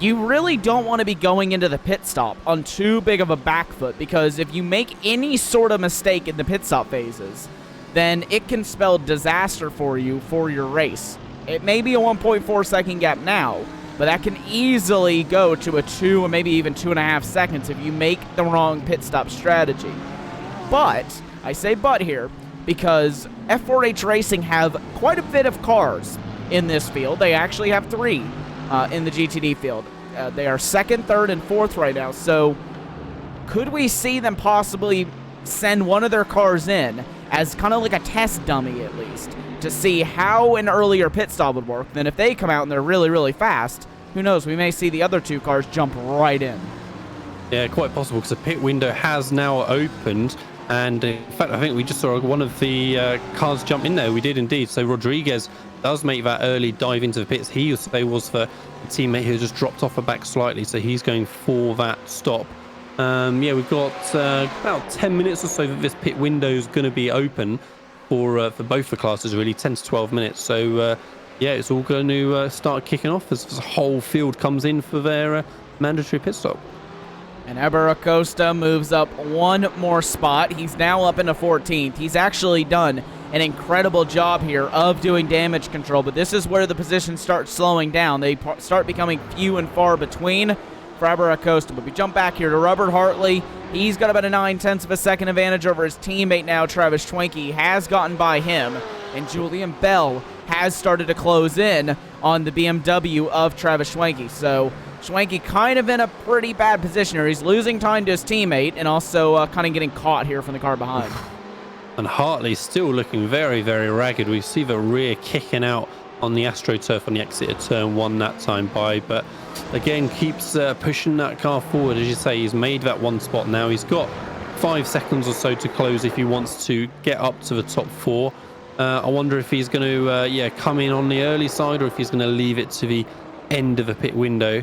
you really don't want to be going into the pit stop on too big of a back foot, because if you make any sort of mistake in the pit stop phases, then it can spell disaster for you for your race. It may be a 1.4 second gap now, but that can easily go to a 2 or maybe even 2.5 seconds if you make the wrong pit stop strategy. But, I say but here, because F4H Racing have quite a bit of cars in this field. They actually have 3 in the GTD field. They are 2nd, 3rd, and 4th right now, so could we see them possibly send one of their cars in as kind of like a test dummy at least, to see how an earlier pit stop would work? Then if they come out and they're really, really fast, who knows, we may see the other 2 cars jump right in. Yeah, quite possible, because the pit window has now opened, and in fact I think we just saw one of the cars jump in there. We did indeed. So Rodriguez does make that early dive into the pits. He was for a teammate who just dropped off the back slightly, so he's going for that stop. We've got about 10 minutes or so that this pit window is going to be open for both the classes, really, 10 to 12 minutes. So it's all going to start kicking off as the whole field comes in for their mandatory pit stop. And Eber Acosta moves up one more spot. He's now up into 14th. He's actually done an incredible job here of doing damage control, but this is where the positions start slowing down. They start becoming few and far between for Eber Acosta. But we jump back here to Robert Hartley. He's got about a 9/10 of a second advantage over his teammate now, Travis Schwenke. Has gotten by him, and Julian Bell has started to close in on the BMW of Travis Schwenke. So Schwenke kind of in a pretty bad position here. He's losing time to his teammate and also kind of getting caught here from the car behind. And Hartley's still looking very, very ragged. We see the rear kicking out on the AstroTurf on the exit of turn 1 that time by, but again keeps pushing that car forward. As you say, he's made that 1 spot now. He's got 5 seconds or so to close if he wants to get up to the top 4. I wonder if he's going to come in on the early side, or if he's going to leave it to the end of the pit window.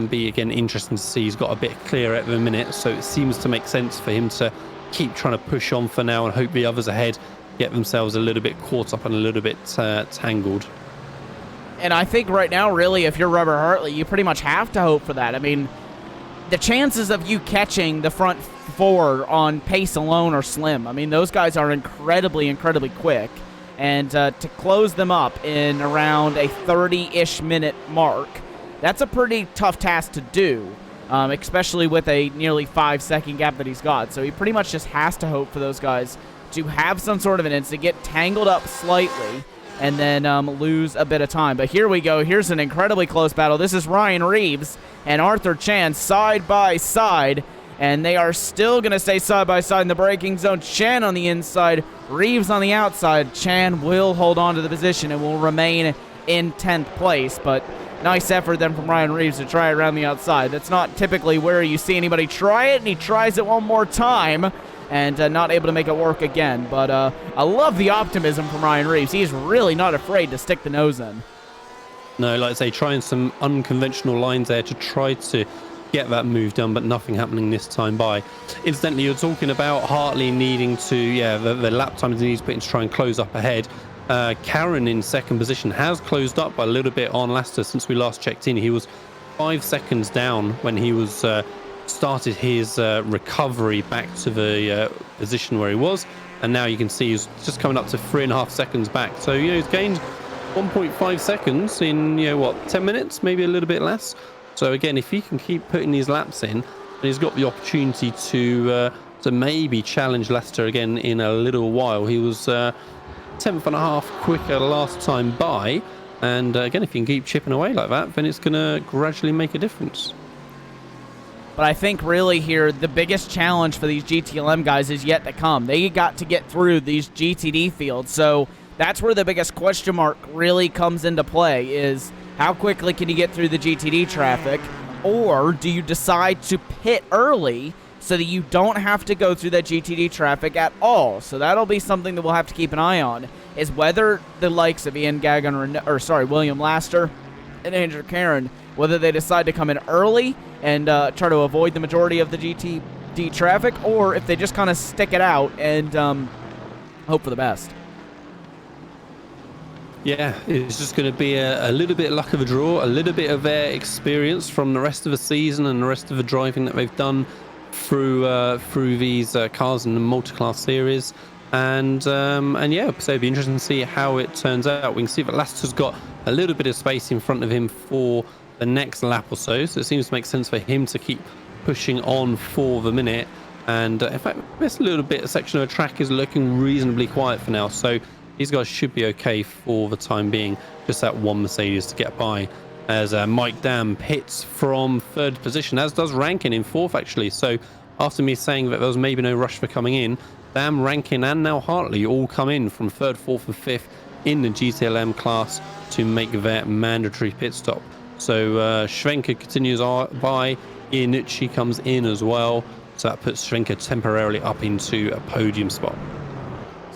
Be again interesting to see. He's got a bit clearer at the minute, so it seems to make sense for him to keep trying to push on for now and hope the others ahead get themselves a little bit caught up and a little bit tangled. And I think right now, really, if you're Robert Hartley, you pretty much have to hope for that. I mean, the chances of you catching the front 4 on pace alone are slim. I mean, those guys are incredibly, incredibly quick. And to close them up in around a 30-ish minute mark, that's a pretty tough task to do, especially with a nearly 5-second gap that he's got. So he pretty much just has to hope for those guys to have some sort of an instant, get tangled up slightly, and then lose a bit of time. But here we go. Here's an incredibly close battle. This is Ryan Reeves and Arthur Chan side by side, and they are still going to stay side by side in the braking zone. Chan on the inside, Reeves on the outside. Chan will hold on to the position and will remain in 10th place, but nice effort then from Ryan Reeves to try it around the outside. That's not typically where you see anybody try it, and he tries it one more time and not able to make it work again. But I love the optimism from Ryan Reeves. He's really not afraid to stick the nose in. No, like I say, trying some unconventional lines there to try to get that move done, but nothing happening this time by. Incidentally, you're talking about Hartley needing to, the lap times he needs to put in to try and close up ahead. Karen in 2nd position has closed up a little bit on Laster since we last checked in. He was 5 seconds down when he was started his recovery back to the position where he was, and now you can see he's just coming up to 3.5 seconds back. So he's gained 1.5 seconds in 10 minutes, maybe a little bit less. So again, if he can keep putting these laps in, then he's got the opportunity to maybe challenge Leicester again in a little while. He was 10th and a half quicker last time by, and again, if you can keep chipping away like that, then it's going to gradually make a difference. But I think really here, the biggest challenge for these GTLM guys is yet to come. They got to get through these GTD fields. So that's where the biggest question mark really comes into play, is how quickly can you get through the GTD traffic? Or do you decide to pit early so that you don't have to go through that GTD traffic at all? So that'll be something that we'll have to keep an eye on, is whether the likes of William Laster and Andrew Caron, whether they decide to come in early and try to avoid the majority of the GTD traffic, or if they just kind of stick it out and hope for the best. Yeah, it's just going to be a little bit luck of a draw, a little bit of their experience from the rest of the season and the rest of the driving that they've done through these cars in the multi-class series. And yeah, so it'd be interesting to see how it turns out. We can see that Laster's got a little bit of space in front of him for the next lap or so. So it seems to make sense for him to keep pushing on for the minute. And in fact, this little bit section of the track is looking reasonably quiet for now. So these guys should be okay for the time being. Just that one Mercedes to get by, as Mike Dam pits from third position, as does Rankin in fourth, actually. So after me saying that there was maybe no rush for coming in, Dam, Rankin, and now Hartley all come in from third, fourth, and fifth in the GTLM class to make their mandatory pit stop. So Schwenker continues by, Iannucci comes in as well. So that puts Schwenker temporarily up into a podium spot.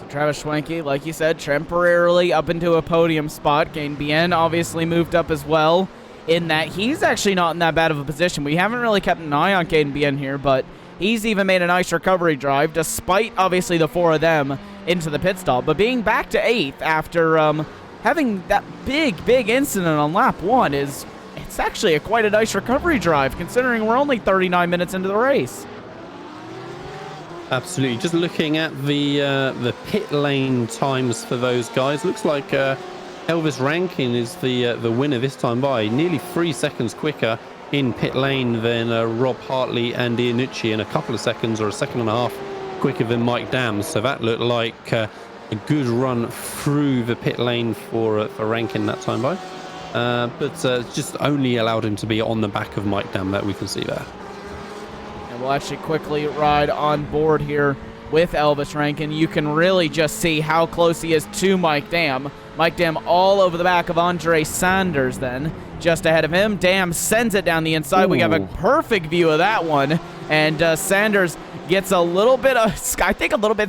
Travis Schwenke, like you said, temporarily up into a podium spot. Gain Bien obviously moved up as well, in that he's actually not in that bad of a position. We haven't really kept an eye on Caden Bien here, but he's even made a nice recovery drive, despite obviously the four of them into the pit stop. But being back to 8th after having that big incident on lap 1 it's actually quite a nice recovery drive, considering we're only 39 minutes into the race. Absolutely. Just looking at the pit lane times for those guys, looks like Elvis Rankin is the winner this time by nearly 3 seconds quicker in pit lane than Rob Hartley and Iannucci, and a couple of seconds or a second and a half quicker than Mike Dam. So that looked like a good run through the pit lane for Rankin that time by. But just only allowed him to be on the back of Mike Dam, that we can see there. We'll actually quickly ride on board here with Elvis Rankin. You can really just see how close he is to Mike Dam. Mike Dam all over the back of Andre Sanders then, just ahead of him. Dam sends it down the inside. Ooh. We have a perfect view of that one. And Sanders gets a little bit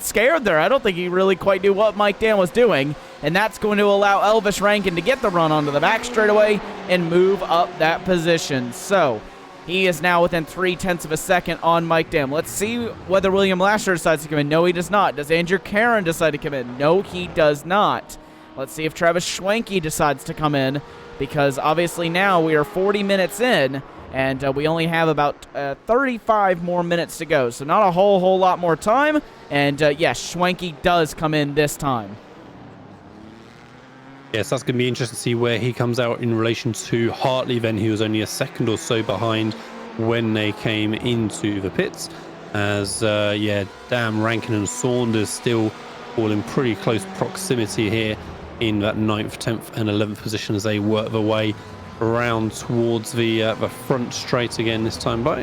scared there. I don't think he really quite knew what Mike Dam was doing. And that's going to allow Elvis Rankin to get the run onto the back straightaway and move up that position. So he is now within 0.3 of a second on Mike Dam. Let's see whether William Lasher decides to come in. No, he does not. Does Andrew Caron decide to come in? No, he does not. Let's see if Travis Schwenke decides to come in, because obviously now we are 40 minutes in, and we only have about 35 more minutes to go. So not a whole lot more time. And yes, Schwenke does come in this time. Yes, that's going to be interesting to see where he comes out in relation to Hartley. Then he was only a second or so behind when they came into the pits. As, Dam, Rankin and Saunders still all in pretty close proximity here in that 9th, 10th and 11th position as they work their way around towards the front straight again this time by.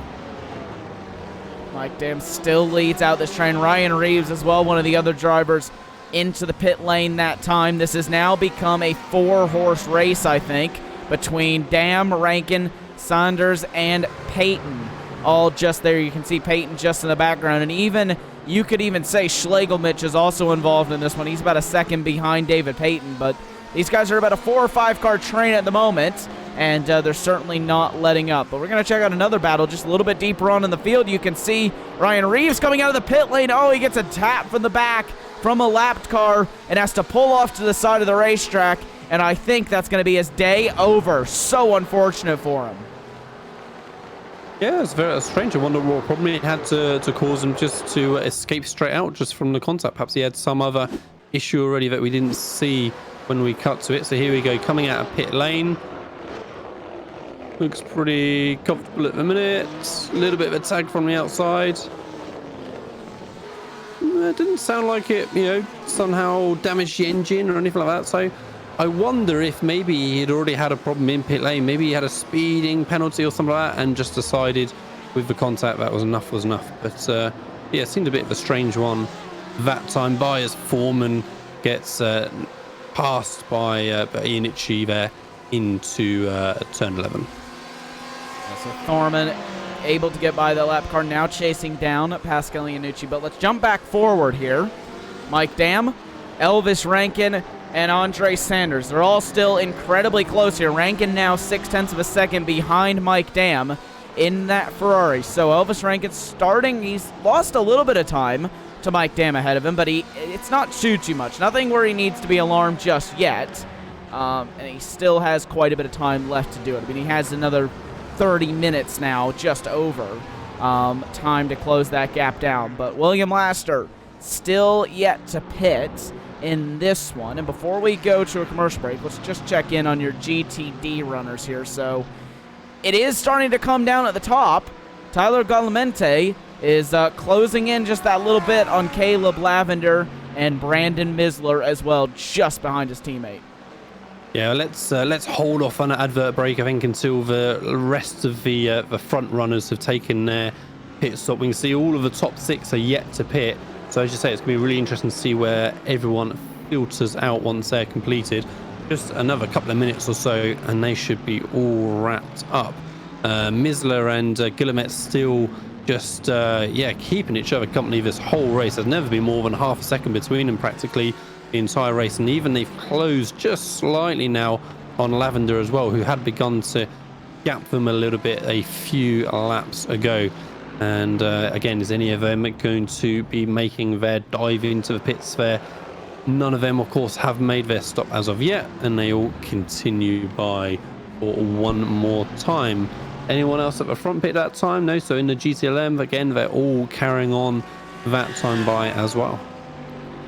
Mike Dam still leads out this train. Ryan Reeves as well, one of the other drivers, into the pit lane that time. This has now become a 4-horse race, I think, between Dam, Rankin, Saunders, and Payton. All just there. You can see Payton just in the background. And even, you could even say Schlegelmich is also involved in this one. He's about a second behind David Payton. But these guys are about a 4 or 5 car train at the moment, and they're certainly not letting up. But we're going to check out another battle just a little bit deeper on in the field. You can see Ryan Reeves coming out of the pit lane. Oh, he gets a tap from the back from a lapped car and has to pull off to the side of the racetrack, and I think that's going to be his day over. So unfortunate for him. Yeah, it's very strange. I wonder what problem it had to cause him just to escape straight out just from the contact. Perhaps he had some other issue already that we didn't see when we cut to it. So here we go, coming out of pit lane. Looks pretty comfortable at the minute. A little bit of a tag from the outside. It didn't sound like it, somehow damaged the engine or anything like that. So I wonder if maybe he'd already had a problem in pit lane. Maybe he had a speeding penalty or something like that and just decided with the contact. That was enough, but yeah, it seemed a bit of a strange one that time by, as Foreman gets passed by Iannucci there into turn 11. So Thorman able to get by the lap car, now chasing down Pascal Iannucci. But let's jump back forward here. Mike Dam, Elvis Rankin, and Andre Sanders. They're all still incredibly close here. Rankin now 0.6 of a second behind Mike Dam in that Ferrari. So Elvis Rankin starting, he's lost a little bit of time to Mike Dam ahead of him, but it's not too much. Nothing where he needs to be alarmed just yet. And he still has quite a bit of time left to do it. I mean, he has another 30 minutes now, just over, time to close that gap down. But William Laster still yet to pit in this one. And before we go to a commercial break, let's just check in on your GTD runners here. So it is starting to come down at the top. Tyler Galamente is closing in just that little bit on Caleb Lavender and Brandon Misler as well, just behind his teammate. Yeah, let's hold off on an advert break, I think, until the rest of the front runners have taken their pit stop. We can see all of the top 6 are yet to pit. So as you say, it's going to be really interesting to see where everyone filters out once they're completed. Just another couple of minutes or so, and they should be all wrapped up. Misler and Guillemette still just keeping each other company this whole race. There's never been more than half a second between them practically the entire race, and even they've closed just slightly now on Lavender as well, who had begun to gap them a little bit a few laps ago. And again, is any of them going to be making their dive into the pits there? None of them, of course, have made their stop as of yet, and they all continue by for one more time. Anyone else at the front pit that time? No. So in the GTLM, again, they're all carrying on that time by as well.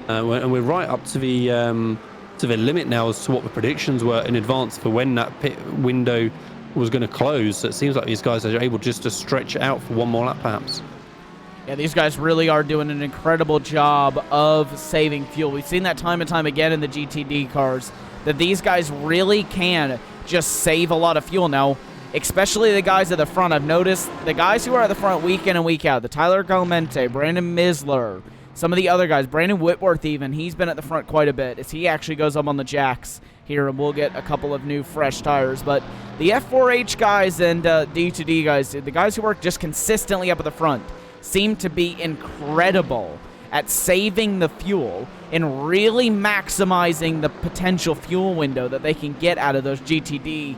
And we're right up to the limit now as to what the predictions were in advance for when that pit window was going to close. So it seems like these guys are able just to stretch it out for one more lap, perhaps. Yeah, these guys really are doing an incredible job of saving fuel. We've seen that time and time again in the GTD cars, that these guys really can just save a lot of fuel. Now, especially the guys at the front, I've noticed the guys who are at the front week in and week out, the Tyler Galmente, Brandon Misler, some of the other guys, Brandon Whitworth even, he's been at the front quite a bit as he actually goes up on the jacks here, and we'll get a couple of new fresh tires. But the F4H guys and D2D guys, the guys who work just consistently up at the front, seem to be incredible at saving the fuel and really maximizing the potential fuel window that they can get out of those GTD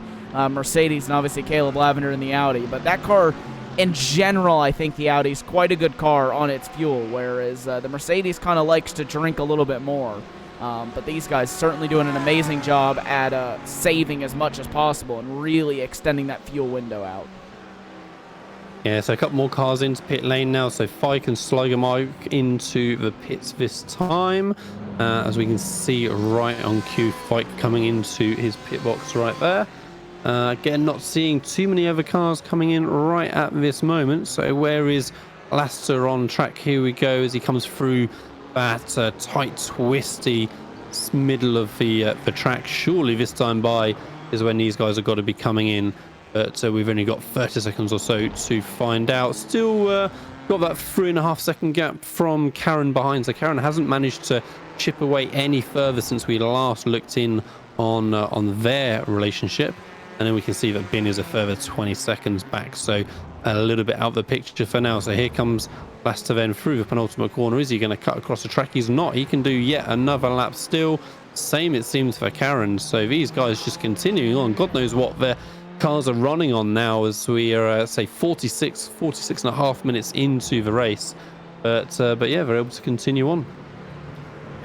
Mercedes, and obviously Caleb Lavender in the Audi. But that car, in general, I think the Audi's quite a good car on its fuel, whereas the Mercedes kind of likes to drink a little bit more. But these guys certainly doing an amazing job at saving as much as possible and really extending that fuel window out. Yeah, so a couple more cars into pit lane now. So Fike and Slogamike into the pits this time. As we can see right on cue, Fike coming into his pit box right there. Again, not seeing too many other cars coming in right at this moment. So where is Laster on track? Here we go as he comes through that tight, twisty middle of the track. Surely this time by is when these guys have got to be coming in. But we've only got 30 seconds or so to find out. Still got that 3.5 second gap from Karen behind. So Karen hasn't managed to chip away any further since we last looked in on their relationship. And then we can see that Bin is a further 20 seconds back. So a little bit out of the picture for now. So here comes Laster then through the penultimate corner. Is he going to cut across the track? He's not. He can do yet another lap still. Same it seems for Karen. So these guys just continuing on. God knows what their cars are running on now as we are say 46 and a half minutes into the race. But yeah, they're able to continue on.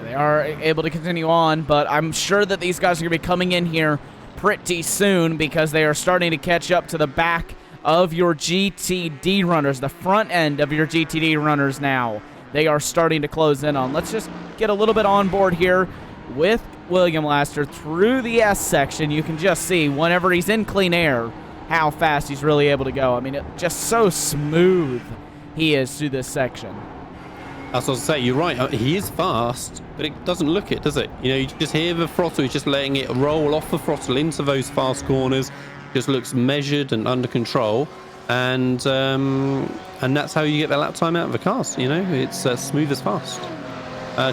They are able to continue on, but I'm sure that these guys are going to be coming in here pretty soon because they are starting to catch up to the back of your GTD runners, the front end of your GTD runners now. They are starting to close in on. Let's just get a little bit on board here with William Laster through the S section. You can just see whenever he's in clean air how fast he's really able to go. I mean, just so smooth he is through this section. That's what I say. You're right. He is fast, but it doesn't look it, does it? You know, you just hear the throttle. He's just letting it roll off the throttle into those fast corners. Just looks measured and under control. and that's how you get the lap time out of the cars. You know, it's smooth as fast.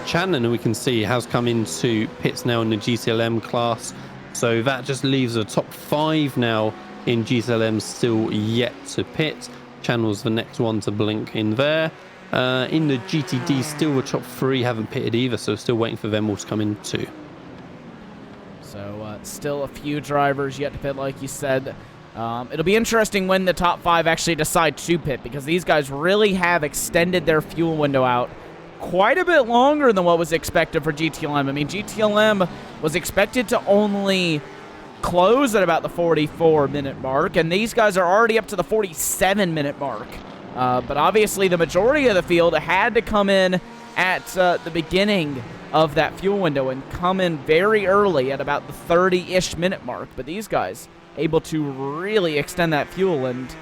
Channon, we can see, has come into pits now in the GTLM class, so that just leaves a top 5 now in GTLM still yet to pit. Channel's the next one to blink in there. In the GTD, still the top 3 haven't pitted either, so still waiting for them all to come in too. So still a few drivers yet to pit, like you said. It'll be interesting when the top 5 actually decide to pit, because these guys really have extended their fuel window out quite a bit longer than what was expected for GTLM. I mean, GTLM was expected to only close at about the 44-minute mark, and these guys are already up to the 47-minute mark. But obviously the majority of the field had to come in at the beginning of that fuel window and come in very early at about the 30-ish minute mark. But these guys able to really extend that fuel, and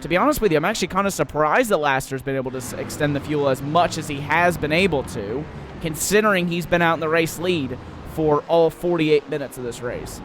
to be honest with you, I'm actually kind of surprised that Laster's been able to extend the fuel as much as he has been able to, considering he's been out in the race lead for all 48 minutes of this race.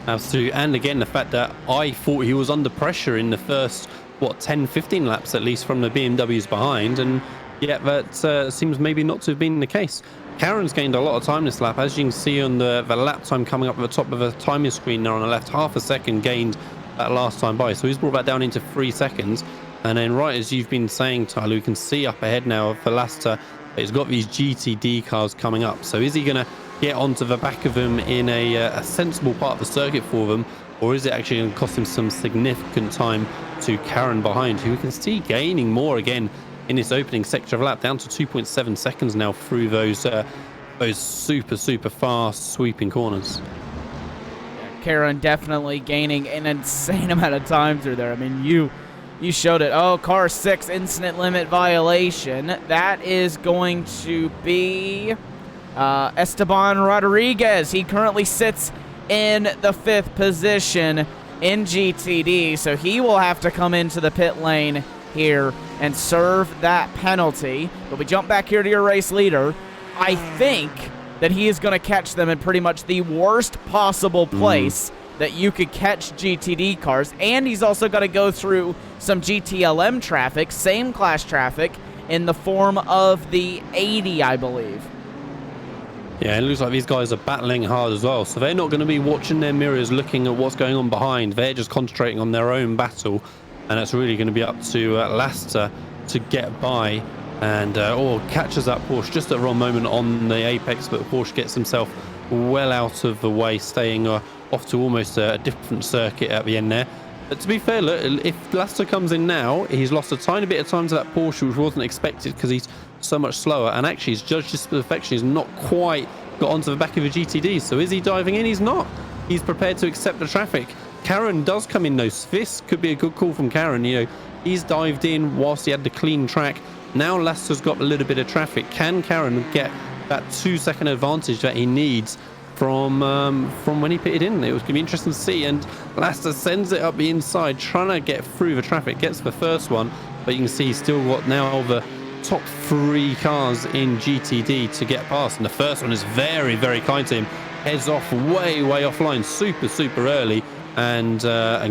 Absolutely. And again, the fact that I thought he was under pressure in the first, 10-15 laps at least from the BMWs behind, and yet that seems maybe not to have been the case. Karen's gained a lot of time this lap, as you can see on the lap time coming up at the top of the timing screen there on the left. Half a second gained that last time by, so he's brought that down into 3 seconds. And then, right as you've been saying, Tyler, we can see up ahead now for Laster, he's got these GTD cars coming up. So is he going to get onto the back of them in a sensible part of the circuit for them, or is it actually going to cost him some significant time to Karen behind, who we can see gaining more again in this opening sector of lap, down to 2.7 seconds now through those super fast sweeping corners. Karen definitely gaining an insane amount of time through there. I mean, you showed it. Oh, car 6 incident limit violation. That is going to be Esteban Rodriguez. He currently sits in the 5th position in GTD, so he will have to come into the pit lane here and serve that penalty. But we jump back here to your race leader. I think that he is going to catch them in pretty much the worst possible place that you could catch GTD cars, and he's also got to go through some GTLM traffic, same class traffic, in the form of the 80, I believe. Yeah, it looks like these guys are battling hard as well, so they're not going to be watching their mirrors looking at what's going on behind. They're just concentrating on their own battle, and it's really going to be up to Laster to get by and catches that Porsche just at the wrong moment on the apex, but Porsche gets himself well out of the way, staying off to almost a different circuit at the end there. But to be fair, look, if Laster comes in now, he's lost a tiny bit of time to that Porsche, which wasn't expected because he's so much slower, and actually he's judged his perfection. He's not quite got onto the back of a GTD. So is he diving in? He's not. He's prepared to accept the traffic. Karen does come in though. This could be a good call from Karen. You know, he's dived in whilst he had the clean track. Now Laster's got a little bit of traffic. Can Karen get that 2-second advantage that he needs from when he pitted in? It was going to be interesting to see, and Laster sends it up the inside, trying to get through the traffic, gets the first one, but you can see he's still got now the top 3 cars in GTD to get past, and the first one is very kind to him, heads off way offline super early, and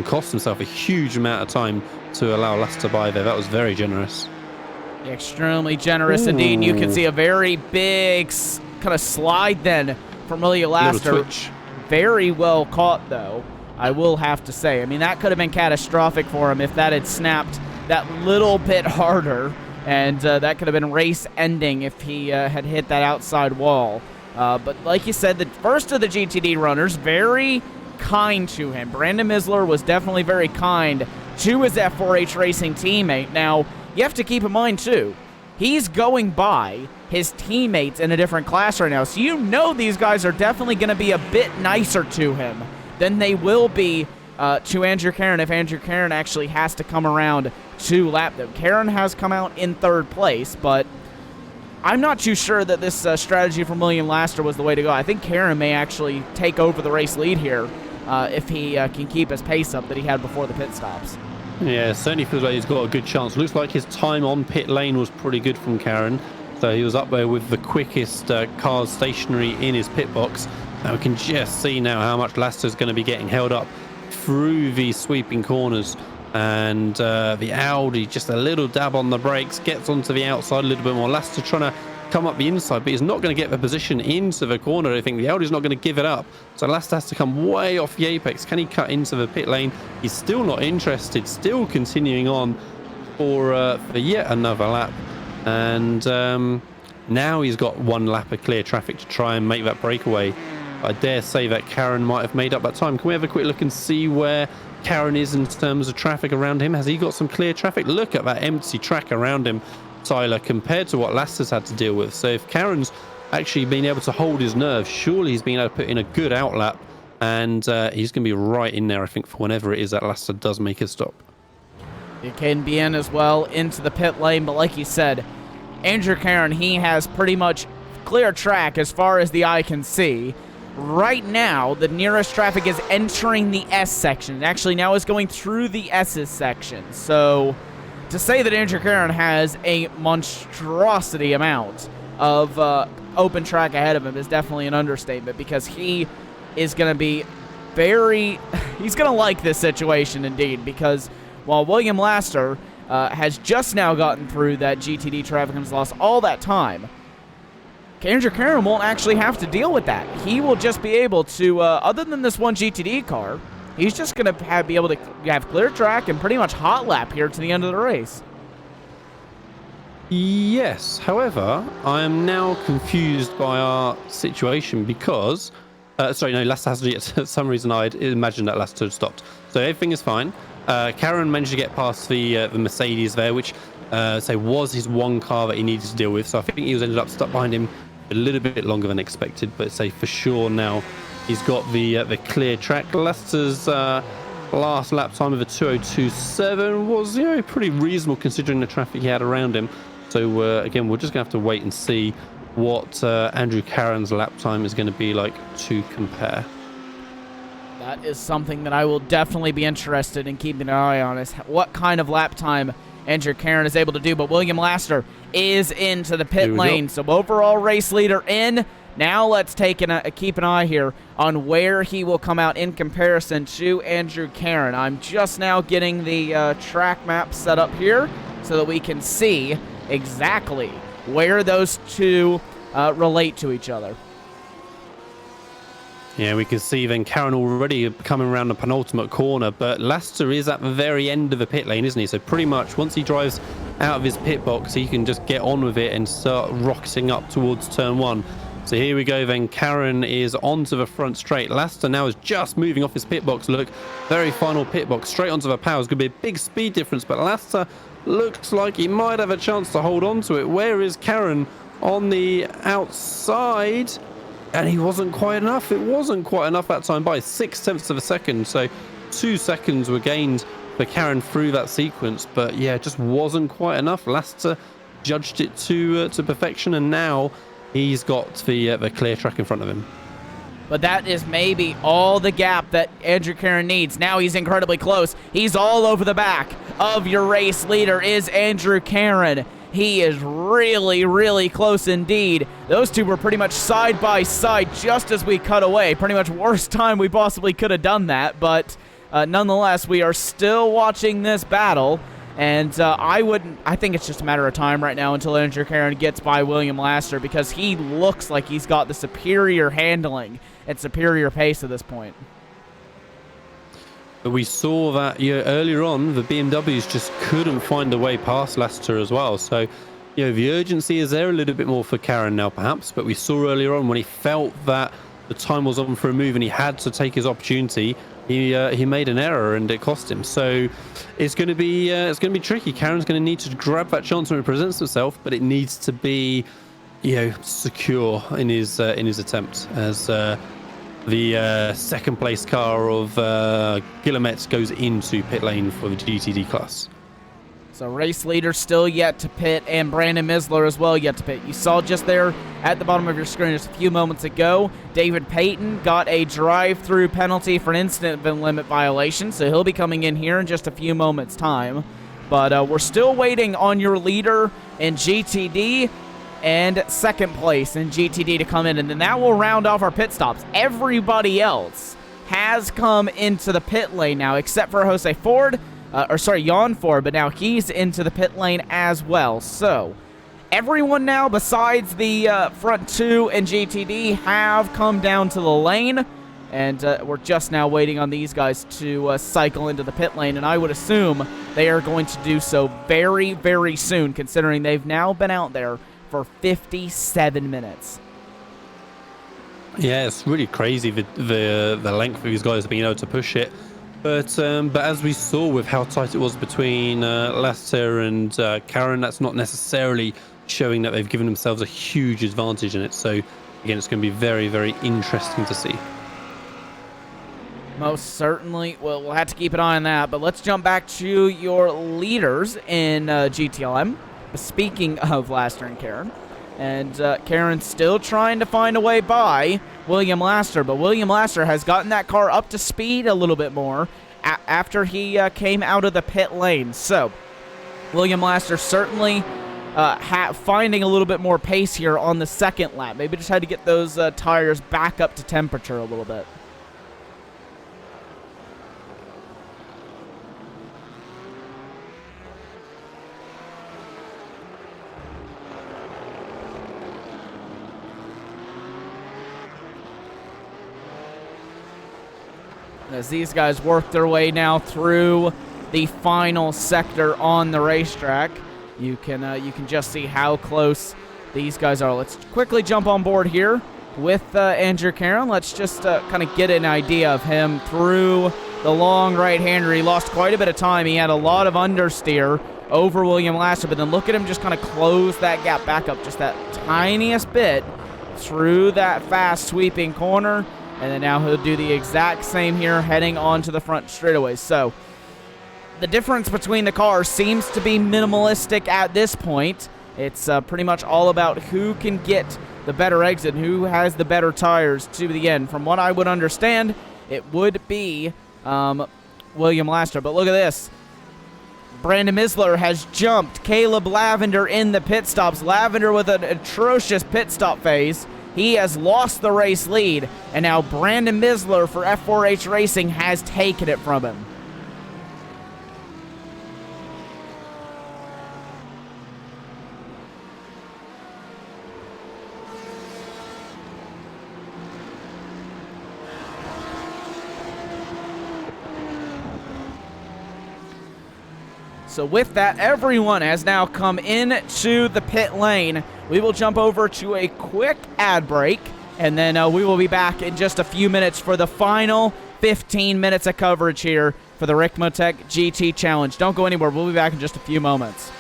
cost himself a huge amount of time to allow Laster by there. That was very generous. Extremely generous indeed. You can see a very big kind of slide then from William Laster. Very well caught, though, I will have to say. I mean, that could have been catastrophic for him if that had snapped that little bit harder, and that could have been race-ending if he had hit that outside wall. But like you said, the first of the GTD runners, very kind to him. Brandon Misler was definitely very kind to his F4H Racing teammate. Now, you have to keep in mind, too, he's going by his teammates in a different class right now. So you know these guys are definitely going to be a bit nicer to him than they will be to Andrew Karen if Andrew Karen actually has to come around to lap them. Karen has come out in 3rd place, but I'm not too sure that this strategy from William Laster was the way to go. I think Karen may actually take over the race lead here if he can keep his pace up that he had before the pit stops. Yeah, certainly feels like he's got a good chance. Looks like his time on pit lane was pretty good from Karen. So he was up there with the quickest cars stationary in his pit box. And we can just see now how much Laster's going to be getting held up through these sweeping corners And the Audi, just a little dab on the brakes, gets onto the outside a little bit more. Lasseter trying to come up the inside, but he's not going to get the position into the corner. I think the Audi's not going to give it up. So Lasseter has to come way off the apex. Can he cut into the pit lane? He's still not interested, still continuing on for yet another lap. And now he's got one lap of clear traffic to try and make that breakaway. I dare say that Karen might have made up that time. Can we have a quick look and see where Karen is in terms of traffic around him? Has he got some clear traffic? Look at that empty track around him, Tyler, compared to what Lasseter's had to deal with. So if Karen's actually been able to hold his nerve, surely he's been able to put in a good outlap, and he's going to be right in there, I think, for whenever it is that Lasseter does make a stop. It can be in as well into the pit lane, but like you said, Andrew Karen, he has pretty much clear track as far as the eye can see. Right now, the nearest traffic is entering the S section. Actually, now is going through the S's section. So, to say that Andrew Karen has a monstrosity amount of open track ahead of him is definitely an understatement, because he is going to be he's going to like this situation indeed, because while William Laster has just now gotten through that GTD traffic and has lost all that time, Andrew Karen won't actually have to deal with that. He will just be able to, other than this one GTD car, he's just going to be able to have clear track and pretty much hot lap here to the end of the race. Yes, however, I am now confused by our situation because... Lasseter hasn't yet. For some reason, I'd imagined that Lasseter had stopped. So everything is fine. Karen managed to get past the Mercedes there, which was his one car that he needed to deal with. So I think he was ended up stuck behind him a little bit longer than expected, but for sure now he's got the clear track. Lasseter's last lap time of a 2:02.7 was pretty reasonable considering the traffic he had around him. So again, we're just gonna have to wait and see what Andrew Karen's lap time is going to be like to compare. That is something that I will definitely be interested in keeping an eye on, is what kind of lap time Andrew Karen is able to do. But William Laster is into the pit lane, so overall race leader in. Now let's keep an eye here on where he will come out in comparison to Andrew Karen. I'm just now getting the track map set up here so that we can see exactly where those two relate to each other. Yeah, we can see then Karen already coming around the penultimate corner, but Lasseter is at the very end of the pit lane, isn't he? So pretty much once he drives out of his pit box, he can just get on with it and start rocketing up towards turn one. So here we go then. Karen is onto the front straight. Lasseter now is just moving off his pit box. Look, very final pit box, straight onto the power. It's going to be a big speed difference, but Lasseter looks like he might have a chance to hold on to it. Where is Karen? On the outside, and he wasn't quite enough. It wasn't quite enough that time by 0.6 of a second. So 2 seconds were gained for Karen through that sequence, but yeah, it just wasn't quite enough. Lasseter judged it to perfection, and now he's got the clear track in front of him. But that is maybe all the gap that Andrew Karen needs. Now he's incredibly close. He's all over the back of your race leader is Andrew Karen. He is really, really close indeed. Those two were pretty much side by side just as we cut away. Pretty much worst time we possibly could have done that, but nonetheless, we are still watching this battle. And I think it's just a matter of time right now until Andrew Karen gets by William Laster, because he looks like he's got the superior handling and superior pace at this point. But we saw that earlier on, the BMWs just couldn't find a way past Lasseter as well. So, the urgency is there a little bit more for Karen now, perhaps. But we saw earlier on when he felt that the time was on for a move and he had to take his opportunity, he made an error and it cost him. So it's going to be tricky. Karen's going to need to grab that chance when it presents itself, but it needs to be secure in his attempt as. The second place car of Guillemette goes into pit lane for the GTD class. So race leader still yet to pit, and Brandon Misler as well yet to pit. You saw just there at the bottom of your screen just a few moments ago, David Payton got a drive-through penalty for an instant limit violation, so he'll be coming in here in just a few moments' time. But we're still waiting on your leader in GTD and second place in GTD to come in, and then that will round off our pit stops. Everybody else has come into the pit lane now, except for Jose Ford, yawned for, but now he's into the pit lane as well. So everyone now besides the front two and GTD have come down to the lane, and we're just now waiting on these guys to cycle into the pit lane, and I would assume they are going to do so very, very soon, considering they've now been out there for 57 minutes. Yeah, it's really crazy the length of these guys being able to push it. But as we saw with how tight it was between Lester and Karen, that's not necessarily showing that they've given themselves a huge advantage in it. So again, it's going to be very, very interesting to see. Most certainly. Well, we'll have to keep an eye on that. But let's jump back to your leaders in GTLM. Speaking of Laster and Karen. And Karen's still trying to find a way by William Laster. But William Laster has gotten that car up to speed a little bit more after he came out of the pit lane. So William Laster certainly finding a little bit more pace here on the second lap. Maybe just had to get those tires back up to temperature a little bit. As these guys work their way now through the final sector on the racetrack, you can just see how close these guys are. Let's quickly jump on board here with Andrew Karen. Let's just kind of get an idea of him through the long right-hander. He lost quite a bit of time. He had a lot of understeer over William Laster, but then look at him just kind of close that gap back up just that tiniest bit through that fast sweeping corner. And then now he'll do the exact same here, heading onto the front straightaway. So the difference between the cars seems to be minimalistic at this point. It's pretty much all about who can get the better exit, who has the better tires to the end. From what I would understand, it would be William Laster. But look at this. Brandon Misler has jumped Caleb Lavender in the pit stops. Lavender with an atrocious pit stop phase. He has lost the race lead, and now Brandon Misler for F4H Racing has taken it from him. So with that, everyone has now come into the pit lane. We will jump over to a quick ad break, and then we will be back in just a few minutes for the final 15 minutes of coverage here for the Ricmotech GT Challenge. Don't go anywhere. We'll be back in just a few moments.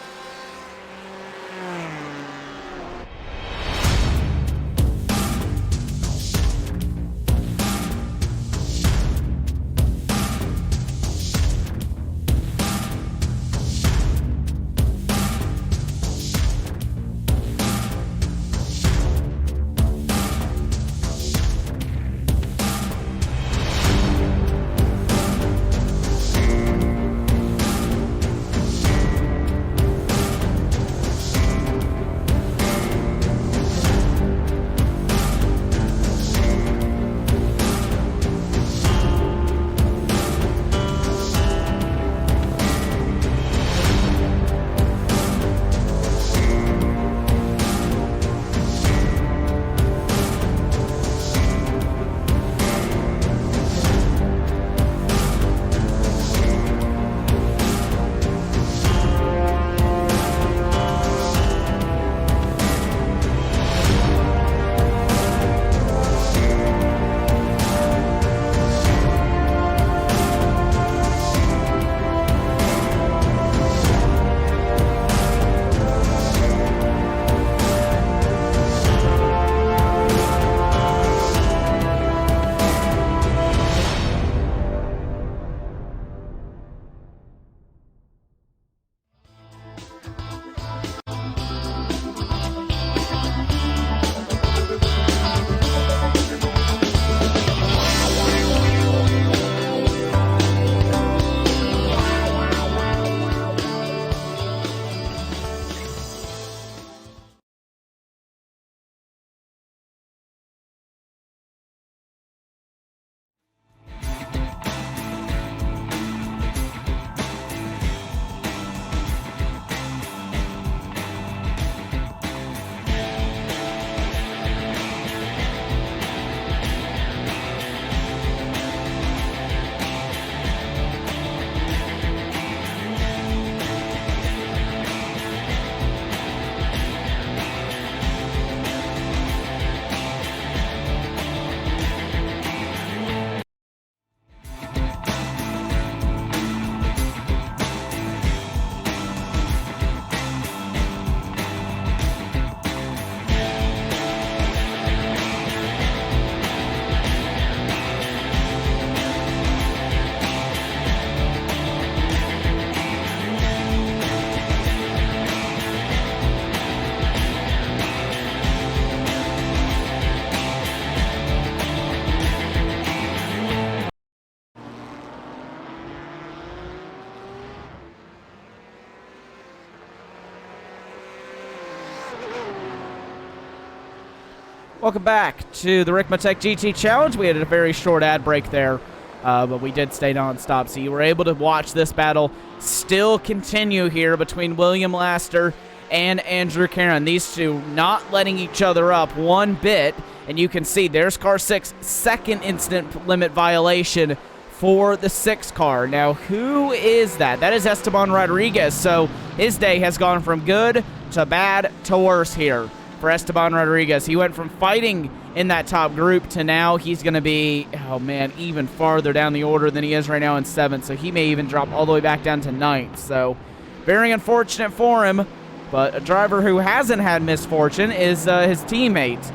Welcome back to the Ricmotech GT Challenge. We had a very short ad break there, but we did stay non-stop, so you were able to watch this battle still continue here between William Laster and Andrew Caron. These two not letting each other up one bit, and you can see there's car 6, second instant limit violation for the 6 car. Now, who is that? That is Esteban Rodriguez, so his day has gone from good to bad to worse here for Esteban Rodriguez. He went from fighting in that top group to now he's going to be, oh man, even farther down the order than he is right now in 7th, so he may even drop all the way back down to 9th. So very unfortunate for him, but a driver who hasn't had misfortune is his teammate,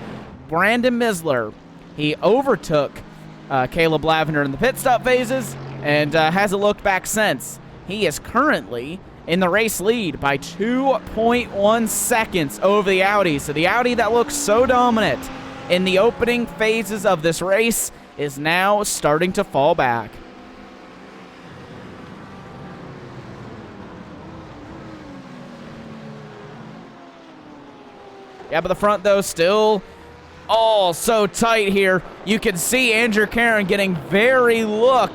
Brandon Misler. He overtook Caleb Lavender in the pit stop phases and hasn't looked back since. He is currently in the race lead by 2.1 seconds over the Audi. So the Audi that looks so dominant in the opening phases of this race is now starting to fall back. Yeah, but the front, though, still all so tight here. You can see Andrew Caron getting very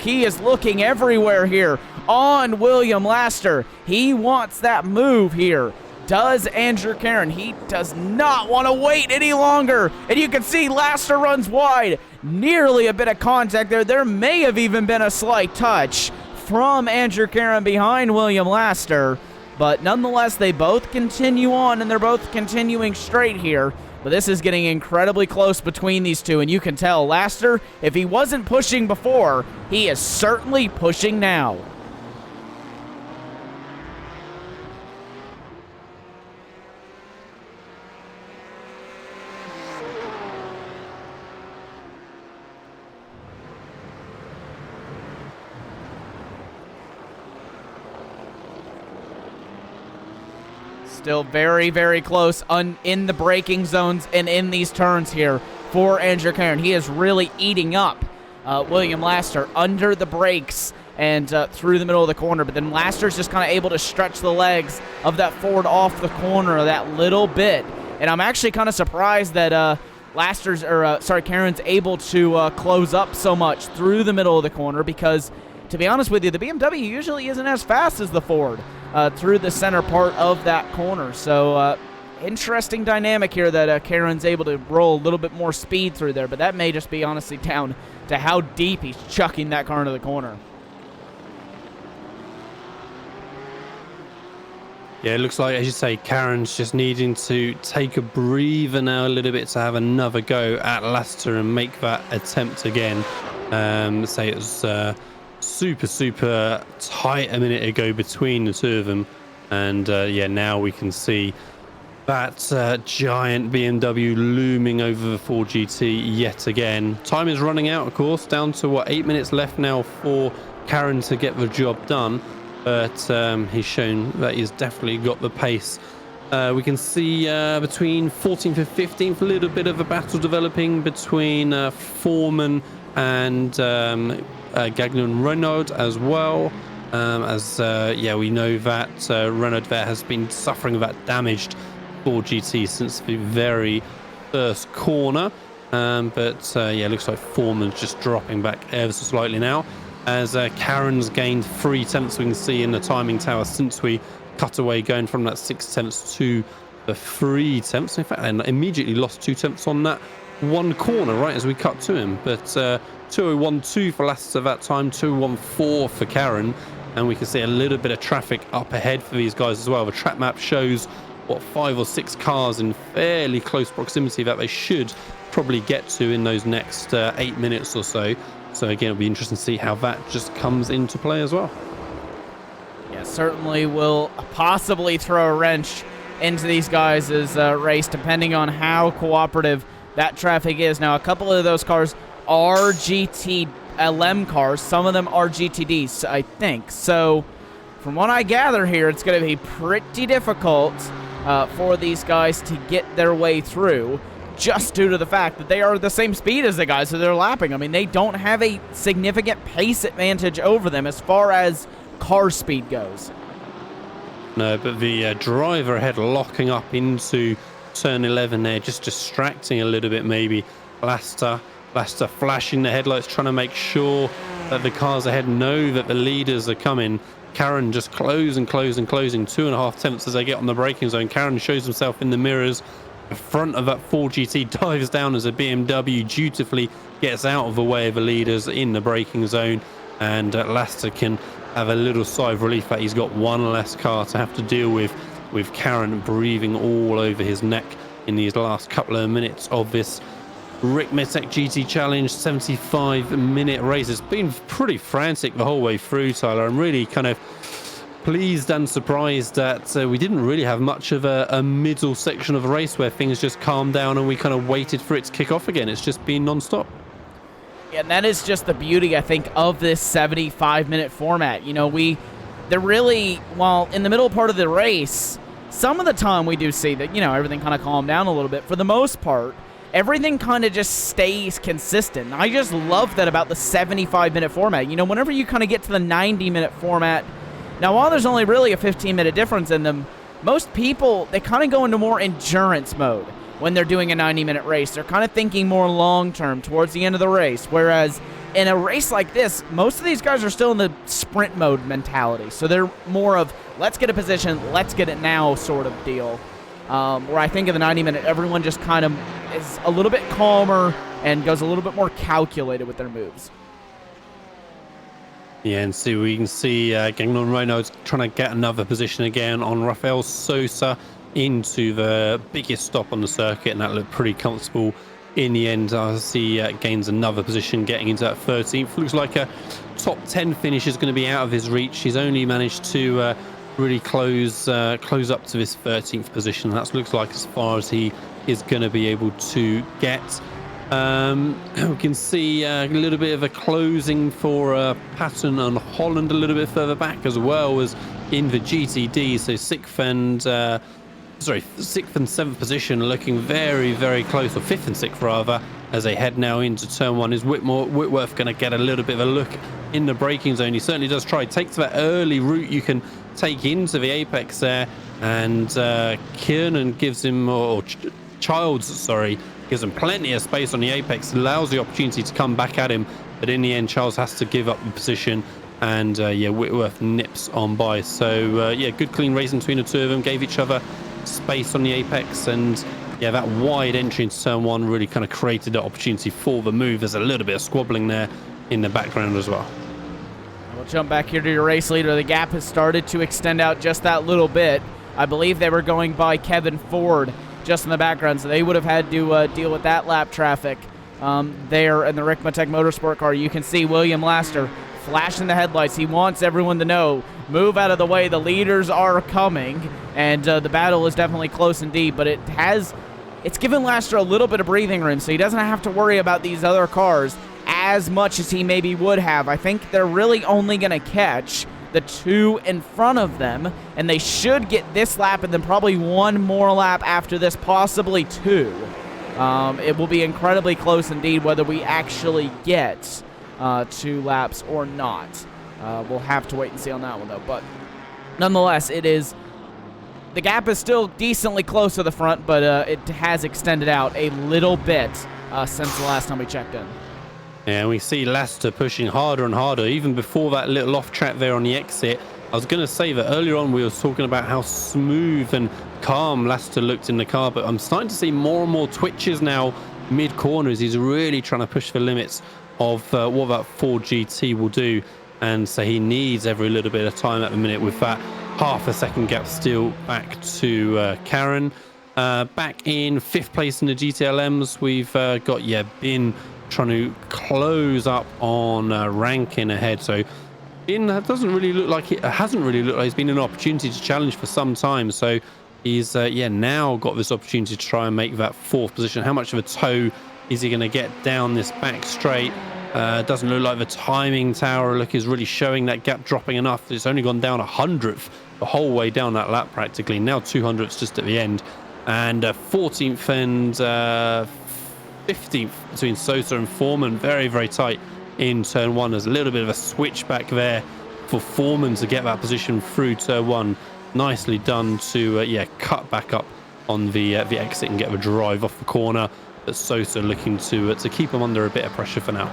He is looking everywhere here on William Laster. He wants that move here. Does Andrew Caron? He does not want to wait any longer. And you can see Laster runs wide. Nearly a bit of contact there. There may have even been a slight touch from Andrew Caron behind William Laster. But nonetheless, they both continue on, and they're both continuing straight here. But this is getting incredibly close between these two, and you can tell Laster, if he wasn't pushing before, he is certainly pushing now. Still very, very close in the braking zones and in these turns here for Andrew Caron. He is really eating up William Laster under the brakes and through the middle of the corner. But then Laster's just kind of able to stretch the legs of that Ford off the corner that little bit. And I'm actually kind of surprised that Caron's able to close up so much through the middle of the corner, because to be honest with you, the BMW usually isn't as fast as the Ford through the center part of that corner. So interesting dynamic here that Caron's able to roll a little bit more speed through there, but that may just be honestly down to how deep he's chucking that car into the corner. Yeah, it looks like, as you say, Caron's just needing to take a breather now a little bit to have another go at Laster and make that attempt again. Say it was super tight a minute ago between the two of them, and yeah, now we can see that giant BMW looming over the 4GT yet again. Time is running out, of course, down to 8 minutes left now for Caron to get the job done, but he's shown that he's definitely got the pace. We can see between 14th and 15th a little bit of a battle developing between Foreman and Gagnon Renaud as well, yeah, we know that Renaud there has been suffering that damaged 4GT since the very first corner, but yeah, looks like Foreman's just dropping back ever so slightly now as Caron's gained 3 tenths. We can see in the timing tower since we cut away, going from that 6 tenths to the 3 tenths. In fact, and immediately lost 2 tenths on that one corner right as we cut to him, but 2012 for Laster at that time, 2014 for Caron, and we can see a little bit of traffic up ahead for these guys as well. The track map shows 5 or 6 cars in fairly close proximity that they should probably get to in those next 8 minutes or so. So again, it'll be interesting to see how that just comes into play as well. Yeah, certainly will possibly throw a wrench into these guys' race, depending on how cooperative that traffic is. Now, a couple of those cars are GT LM cars. Some of them are GTDs, I think. So from what I gather here, it's going to be pretty difficult for these guys to get their way through, just due to the fact that they are the same speed as the guys that they're lapping. I mean, they don't have a significant pace advantage over them as far as car speed goes. No, but the driver ahead locking up into turn 11 there, just distracting a little bit maybe. Laster flashing the headlights, trying to make sure that the cars ahead know that the leaders are coming. Karen just closing 2.5 tenths as they get on the braking zone. Karen shows himself in the mirrors. The front of that Ford GT dives down as a BMW dutifully gets out of the way of the leaders in the braking zone, and Laster can have a little sigh of relief that he's got one less car to have to deal with Karen breathing all over his neck in these last couple of minutes of this Ricmotech GT Challenge 75-minute race. It's been pretty frantic the whole way through, Tyler. I'm really kind of pleased and surprised that we didn't really have much of a middle section of a race where things just calmed down and we kind of waited for it to kick off again. It's just been non-stop. Yeah, and that is just the beauty, I think, of this 75-minute format. You know, they're really, while in the middle part of the race, some of the time we do see that, you know, everything kind of calmed down a little bit. For the most part, everything kind of just stays consistent. I just love that about the 75-minute format. You know, whenever you kind of get to the 90-minute format, now while there's only really a 15-minute difference in them, most people, they kind of go into more endurance mode when they're doing a 90-minute race. They're kind of thinking more long-term towards the end of the race, whereas in a race like this, most of these guys are still in the sprint mode mentality. So they're more of, let's get a position, let's get it now sort of deal. Where I think in the 90-minute, everyone just kind of is a little bit calmer and goes a little bit more calculated with their moves. Yeah, and see, we can see Gagnon Renault's trying to get another position again on Rafael Sosa into the biggest stop on the circuit, and that looked pretty comfortable in the end. I see gains another position, getting into that 13th. Looks like a top 10 finish is going to be out of his reach. He's only managed to really close up to this 13th position. That looks like as far as he is going to be able to get. We can see a little bit of a closing for Patton and Holland a little bit further back, as well as in the GTD. So sixth and 7th position looking very, very close, or 5th and 6th rather, as they head now into turn 1. Is Whitworth going to get a little bit of a look in the braking zone? He certainly does try. Takes that early route you can take into the apex there, and Kiernan gives him, gives him plenty of space on the apex, allows the opportunity to come back at him, but in the end Charles has to give up the position, and Whitworth nips on by. So good clean racing between the two of them, gave each other space on the apex, and that wide entry into turn 1 really kind of created the opportunity for the move. There's a little bit of squabbling there in the background as well. We'll jump back here to your race leader. The gap has started to extend out just that little bit. I believe they were going by Kevin Ford just in the background, so they would have had to deal with that lap traffic there in the Ricmotech Motorsport car. You can see William Laster flashing the headlights. He wants everyone to know, move out of the way, the leaders are coming, and the battle is definitely close indeed, but it's given Laster a little bit of breathing room, so he doesn't have to worry about these other cars as much as he maybe would have. I think they're really only going to catch the two in front of them, and they should get this lap and then probably one more lap after this, possibly two. It will be incredibly close indeed whether we actually get 2 laps or not. We'll have to wait and see on that one though, but nonetheless, the gap is still decently close to the front, but it has extended out a little bit since the last time we checked in. Yeah, we see Laster pushing harder and harder, even before that little off track there on the exit. I was going to say that earlier on we were talking about how smooth and calm Laster looked in the car, but I'm starting to see more and more twitches now mid-corners. He's really trying to push the limits of what that Ford GT will do, and so he needs every little bit of time at the minute with that half a second gap still back to Karen. Back in 5th place in the GTLMs, we've got Bin trying to close up on Rankin ahead. So Bin hasn't really looked like he's been an opportunity to challenge for some time. So he's now got this opportunity to try and make that 4th position. How much of a tow is he going to get down this back straight? Doesn't look like the timing tower is really showing that gap dropping enough. It's only gone down 100th the whole way down that lap practically. Now 200ths just at the end, and 14th and 15th between Sosa and Foreman. Very, very tight in turn 1. There's a little bit of a switch back there for Foreman to get that position through turn 1. Nicely done to cut back up on the exit and get a drive off the corner. But COTA looking to keep them under a bit of pressure for now.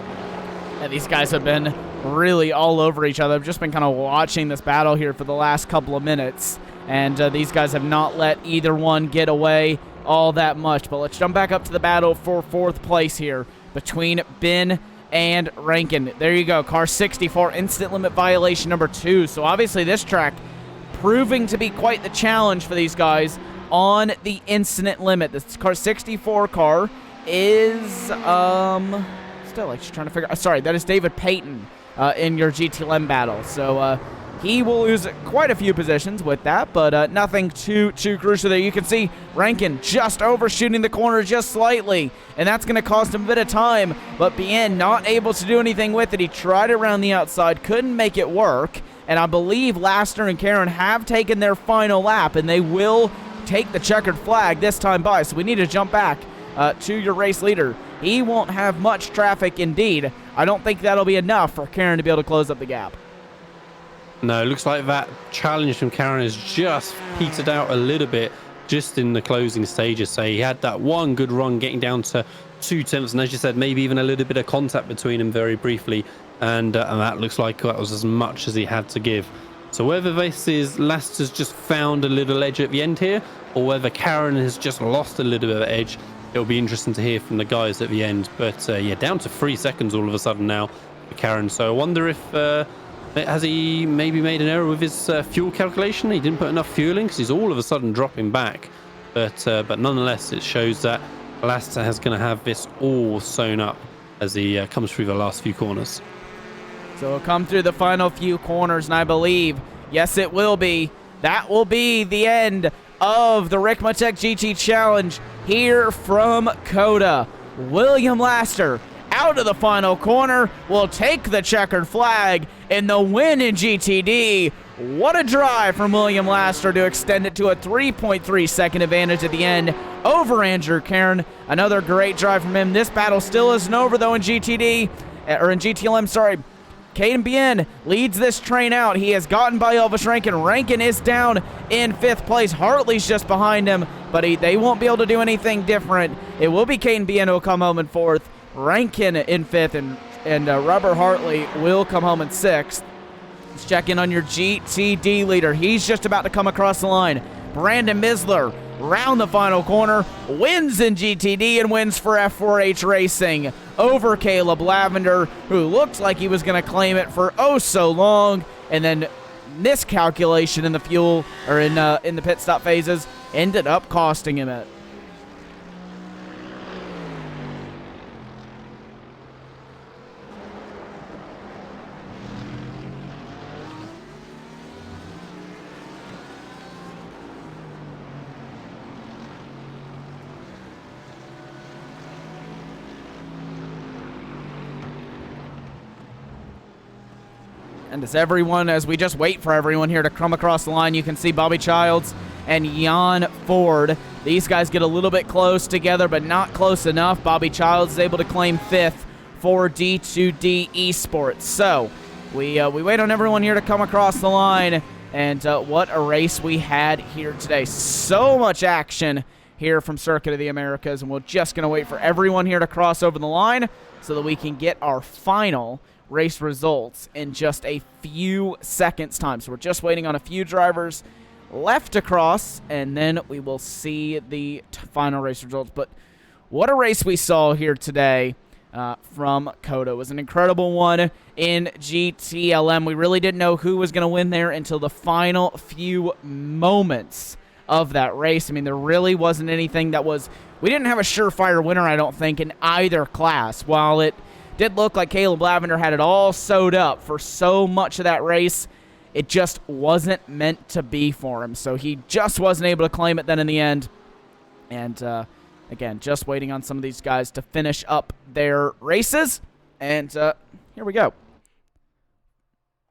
Yeah, these guys have been really all over each other. I've just been kind of watching this battle here for the last couple of minutes, and these guys have not let either one get away all that much. But let's jump back up to the battle for 4th place here between Ben and Rankin. There you go, car 64, instant limit violation number 2. So obviously this track proving to be quite the challenge for these guys on the incident limit. This car 64 car is still like just trying to figure. Sorry, that is David Payton in your GTLM battle. So he will lose quite a few positions with that, but nothing too crucial there. You can see Rankin just overshooting the corner just slightly, and that's going to cost him a bit of time, but Bien not able to do anything with it. He tried around the outside, couldn't make it work, and I believe Laster and Karen have taken their final lap, and they will take the checkered flag this time by, so we need to jump back to your race leader. He won't have much traffic indeed. I don't think that'll be enough for Karen to be able to close up the gap. No, it looks like that challenge from Karen has just petered out a little bit just in the closing stages. So he had that one good run getting down to 0.2, and as you said, maybe even a little bit of contact between them very briefly, and that looks like that was as much as he had to give. So whether this is Laster's just found a little edge at the end here, or whether Karen has just lost a little bit of edge, it'll be interesting to hear from the guys at the end. But yeah, down to 3 seconds all of a sudden now for Karen. So I wonder if has he maybe made an error with his fuel calculation? He didn't put enough fuel in because he's all of a sudden dropping back. But nonetheless, it shows that Laster is going to have this all sewn up as he comes through the last few corners. So we'll come through the final few corners, and I believe, yes, it will be. That will be the end of the Ricmotech GT Challenge here from COTA. William Laster out of the final corner will take the checkered flag in the win in GTD. What a drive from William Laster to extend it to a 3.3 second advantage at the end over Andrew Karen. Another great drive from him. This battle still isn't over though in GTD, or in GTLM, sorry. Caden Bien leads this train out. He has gotten by Elvis Rankin. Rankin is down in 5th place. Hartley's just behind him, but they won't be able to do anything different. It will be Caden Bien who will come home in 4th, Rankin in 5th, and Robert Hartley will come home in 6th. Let's check in on your GTD leader. He's just about to come across the line. Brandon Misler, round the final corner, wins in GTD and wins for F4H Racing over Caleb Lavender, who looked like he was going to claim it for oh so long, and then miscalculation in the fuel, or in the pit stop phases, ended up costing him it. And as we just wait for everyone here to come across the line, you can see Bobby Childs and Jan Ford. These guys get a little bit close together, but not close enough. Bobby Childs is able to claim 5th for D2D Esports. So we wait on everyone here to come across the line, and what a race we had here today. So much action here from Circuit of the Americas, and we're just going to wait for everyone here to cross over the line so that we can get our final race results in just a few seconds time. So we're just waiting on a few drivers left to cross, and then we will see the final race results. But what a race we saw here today from COTA. It was an incredible one in GTLM. We really didn't know who was going to win there until the final few moments of that race. I mean, there really wasn't anything that was... We didn't have a surefire winner, I don't think, in either class. While it did look like Caleb Lavender had it all sewed up for so much of that race, it just wasn't meant to be for him. So he just wasn't able to claim it then in the end. And again, just waiting on some of these guys to finish up their races. And here we go.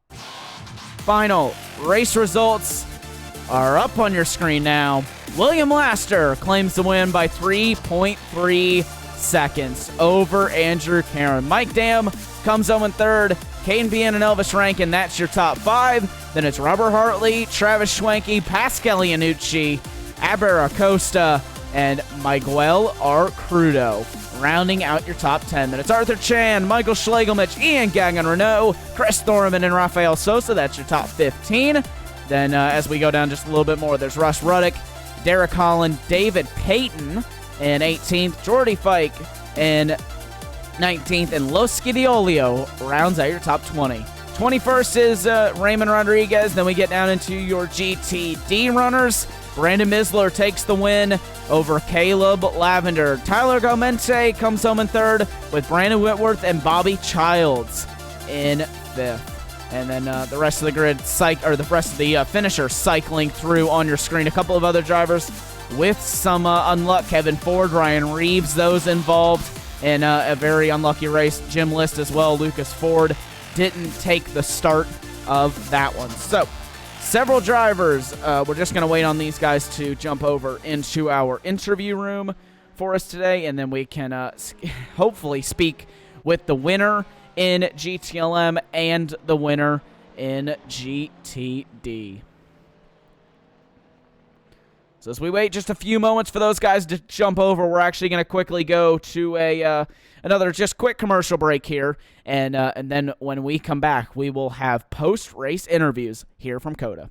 Final race results are up on your screen now. William Laster claims the win by 3.3 seconds over Andrew Karen. Mike Dam comes home in 3rd. Caden Bien and Elvis Rankin, that's your top 5. Then it's Robert Hartley, Travis Schwenke, Pascal Iannucci, Aber Acosta, and Miguel R. Crudo. Rounding out your top 10. Then it's Arthur Chan, Michael Schlegelmich, Ian Gagnon Renault, Chris Thorman, and Rafael Sosa. That's your top 15. Then as we go down just a little bit more, there's Russ Ruddick, Derek Holland, David Payton in 18th, Jordy Fike in 19th, and Los Skidiolio rounds out your top 20. 21st is Raymond Rodriguez. Then we get down into your GTD runners. Brandon Misler takes the win over Caleb Lavender. Tyler Galmente comes home in third with Brandon Whitworth and Bobby Childs in fifth. And then the rest of the grid, the rest of the finishers cycling through on your screen. A couple of other drivers with some unluck. Kevin Ford, Ryan Reeves, those involved in a very unlucky race. Jim List as well. Lucas Ford didn't take the start of that one. So, several drivers. We're just going to wait on these guys to jump over into our interview room for us today, and then we can hopefully speak with the winner in GTLM and the winner in GTD. So as we wait just a few moments for those guys to jump over, we're actually going to quickly go to another just quick commercial break here, and then when we come back, we will have post-race interviews here from COTA.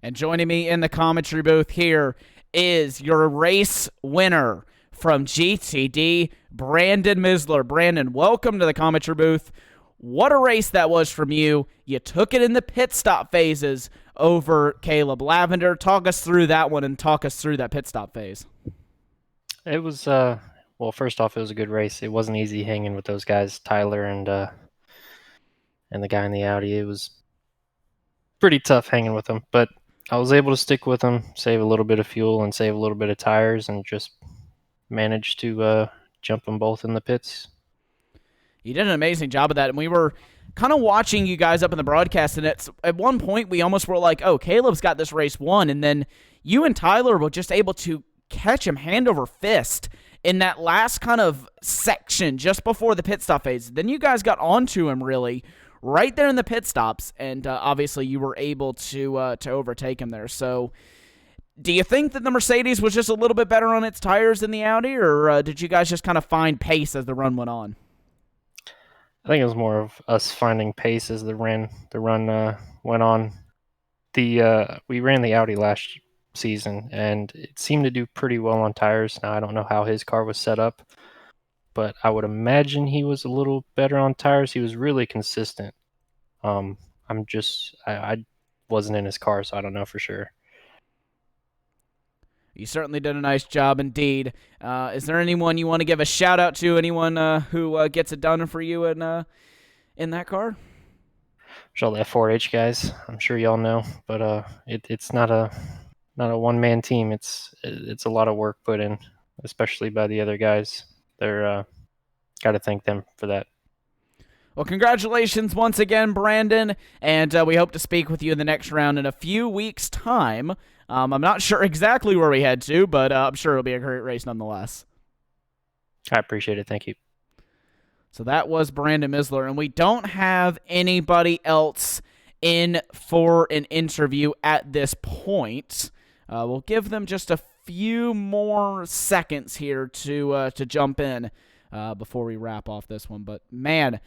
And joining me in the commentary booth here is your race winner from GTD, Brandon Misler. Brandon, welcome to the commentary booth. What a race that was from you. You took it in the pit stop phases over Caleb Lavender. Talk us through that one and talk us through that pit stop phase. It was, well, first off, it was a good race. It wasn't easy hanging with those guys, Tyler and the guy in the Audi. It was pretty tough hanging with them, but I was able to stick with them, save a little bit of fuel and save a little bit of tires, and just managed to jump them both in the pits. You did an amazing job of that, and we were kind of watching you guys up in the broadcast, and at one point we almost were like, oh, Caleb's got this race won, and then you and Tyler were just able to catch him hand over fist in that last kind of section just before the pit stop phase. Then you guys got onto him really right there in the pit stops, and obviously you were able to overtake him there. So do you think that the Mercedes was just a little bit better on its tires than the Audi, or did you guys just kind of find pace as the run went on? I think it was more of us finding pace as the run went on. We ran the Audi last season, and it seemed to do pretty well on tires. Now, I don't know how his car was set up, but I would imagine he was a little better on tires. He was really consistent. I wasn't in his car, so I don't know for sure. You certainly did a nice job indeed. Is there anyone you want to give a shout out to? Anyone who gets it done for you in that car? All the F4H guys, I'm sure y'all know, but it's not a one-man team. It's a lot of work put in, especially by the other guys. They're got to thank them for that. Well, congratulations once again, Brandon, and we hope to speak with you in the next round in a few weeks' time. I'm not sure exactly where we head to, but I'm sure it'll be a great race nonetheless. I appreciate it. Thank you. So that was Brandon Misler, and we don't have anybody else in for an interview at this point. We'll give them just a few more seconds here to jump in before we wrap off this one. But man,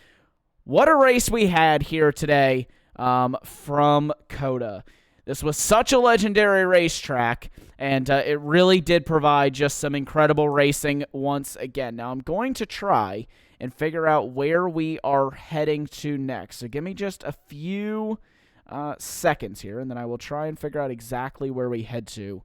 what a race we had here today from COTA. This was such a legendary racetrack, and it really did provide just some incredible racing once again. Now I'm going to try and figure out where we are heading to next. So give me just a few seconds here, and then I will try and figure out exactly where we head to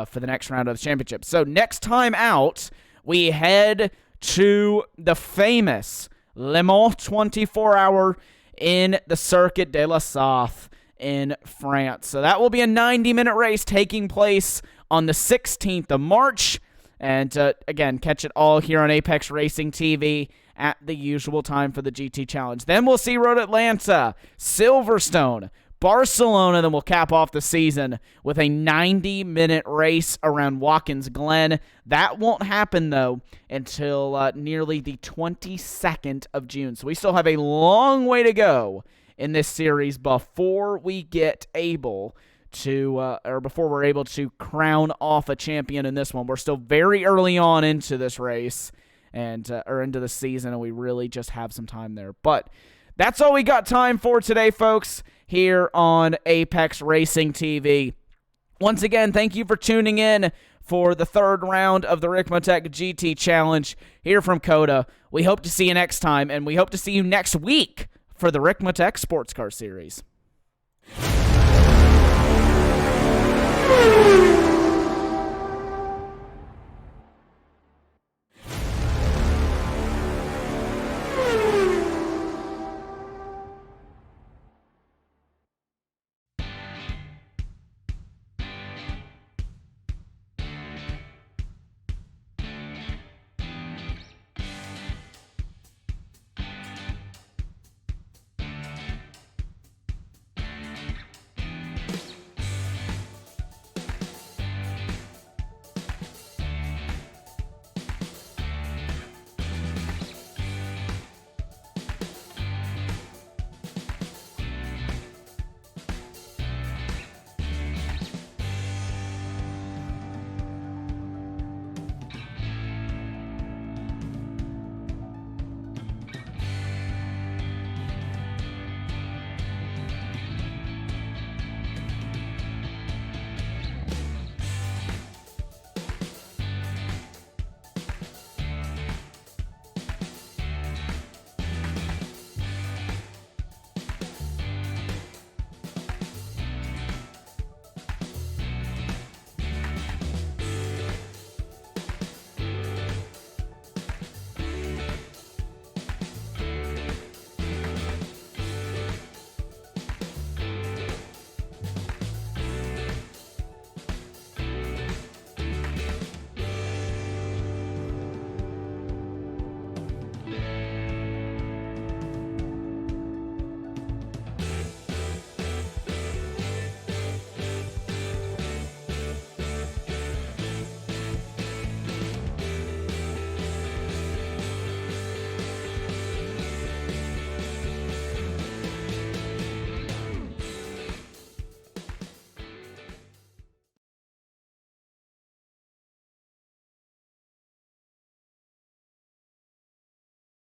for the next round of the championship. So next time out, we head to the famous Le Mans 24-hour in the Circuit de la Sarthe in France. So that will be a 90-minute race taking place on the 16th of March. And again, catch it all here on Apex Racing TV at the usual time for the GT Challenge. Then we'll see Road Atlanta, Silverstone, Barcelona, then we'll cap off the season with a 90-minute race around Watkins Glen. That won't happen, though, until nearly the 22nd of June. So we still have a long way to go in this series before we get able to, before we're able to crown off a champion in this one. We're still very early on into this race and or into the season, and we really just have some time there. But that's all we got time for today, folks, here on Apex Racing TV. Once again, thank you for tuning in for the third round of the Ricmotech GT Challenge here from COTA. We hope to see you next time, and we hope to see you next week for the Ricmotech Sports Car Series.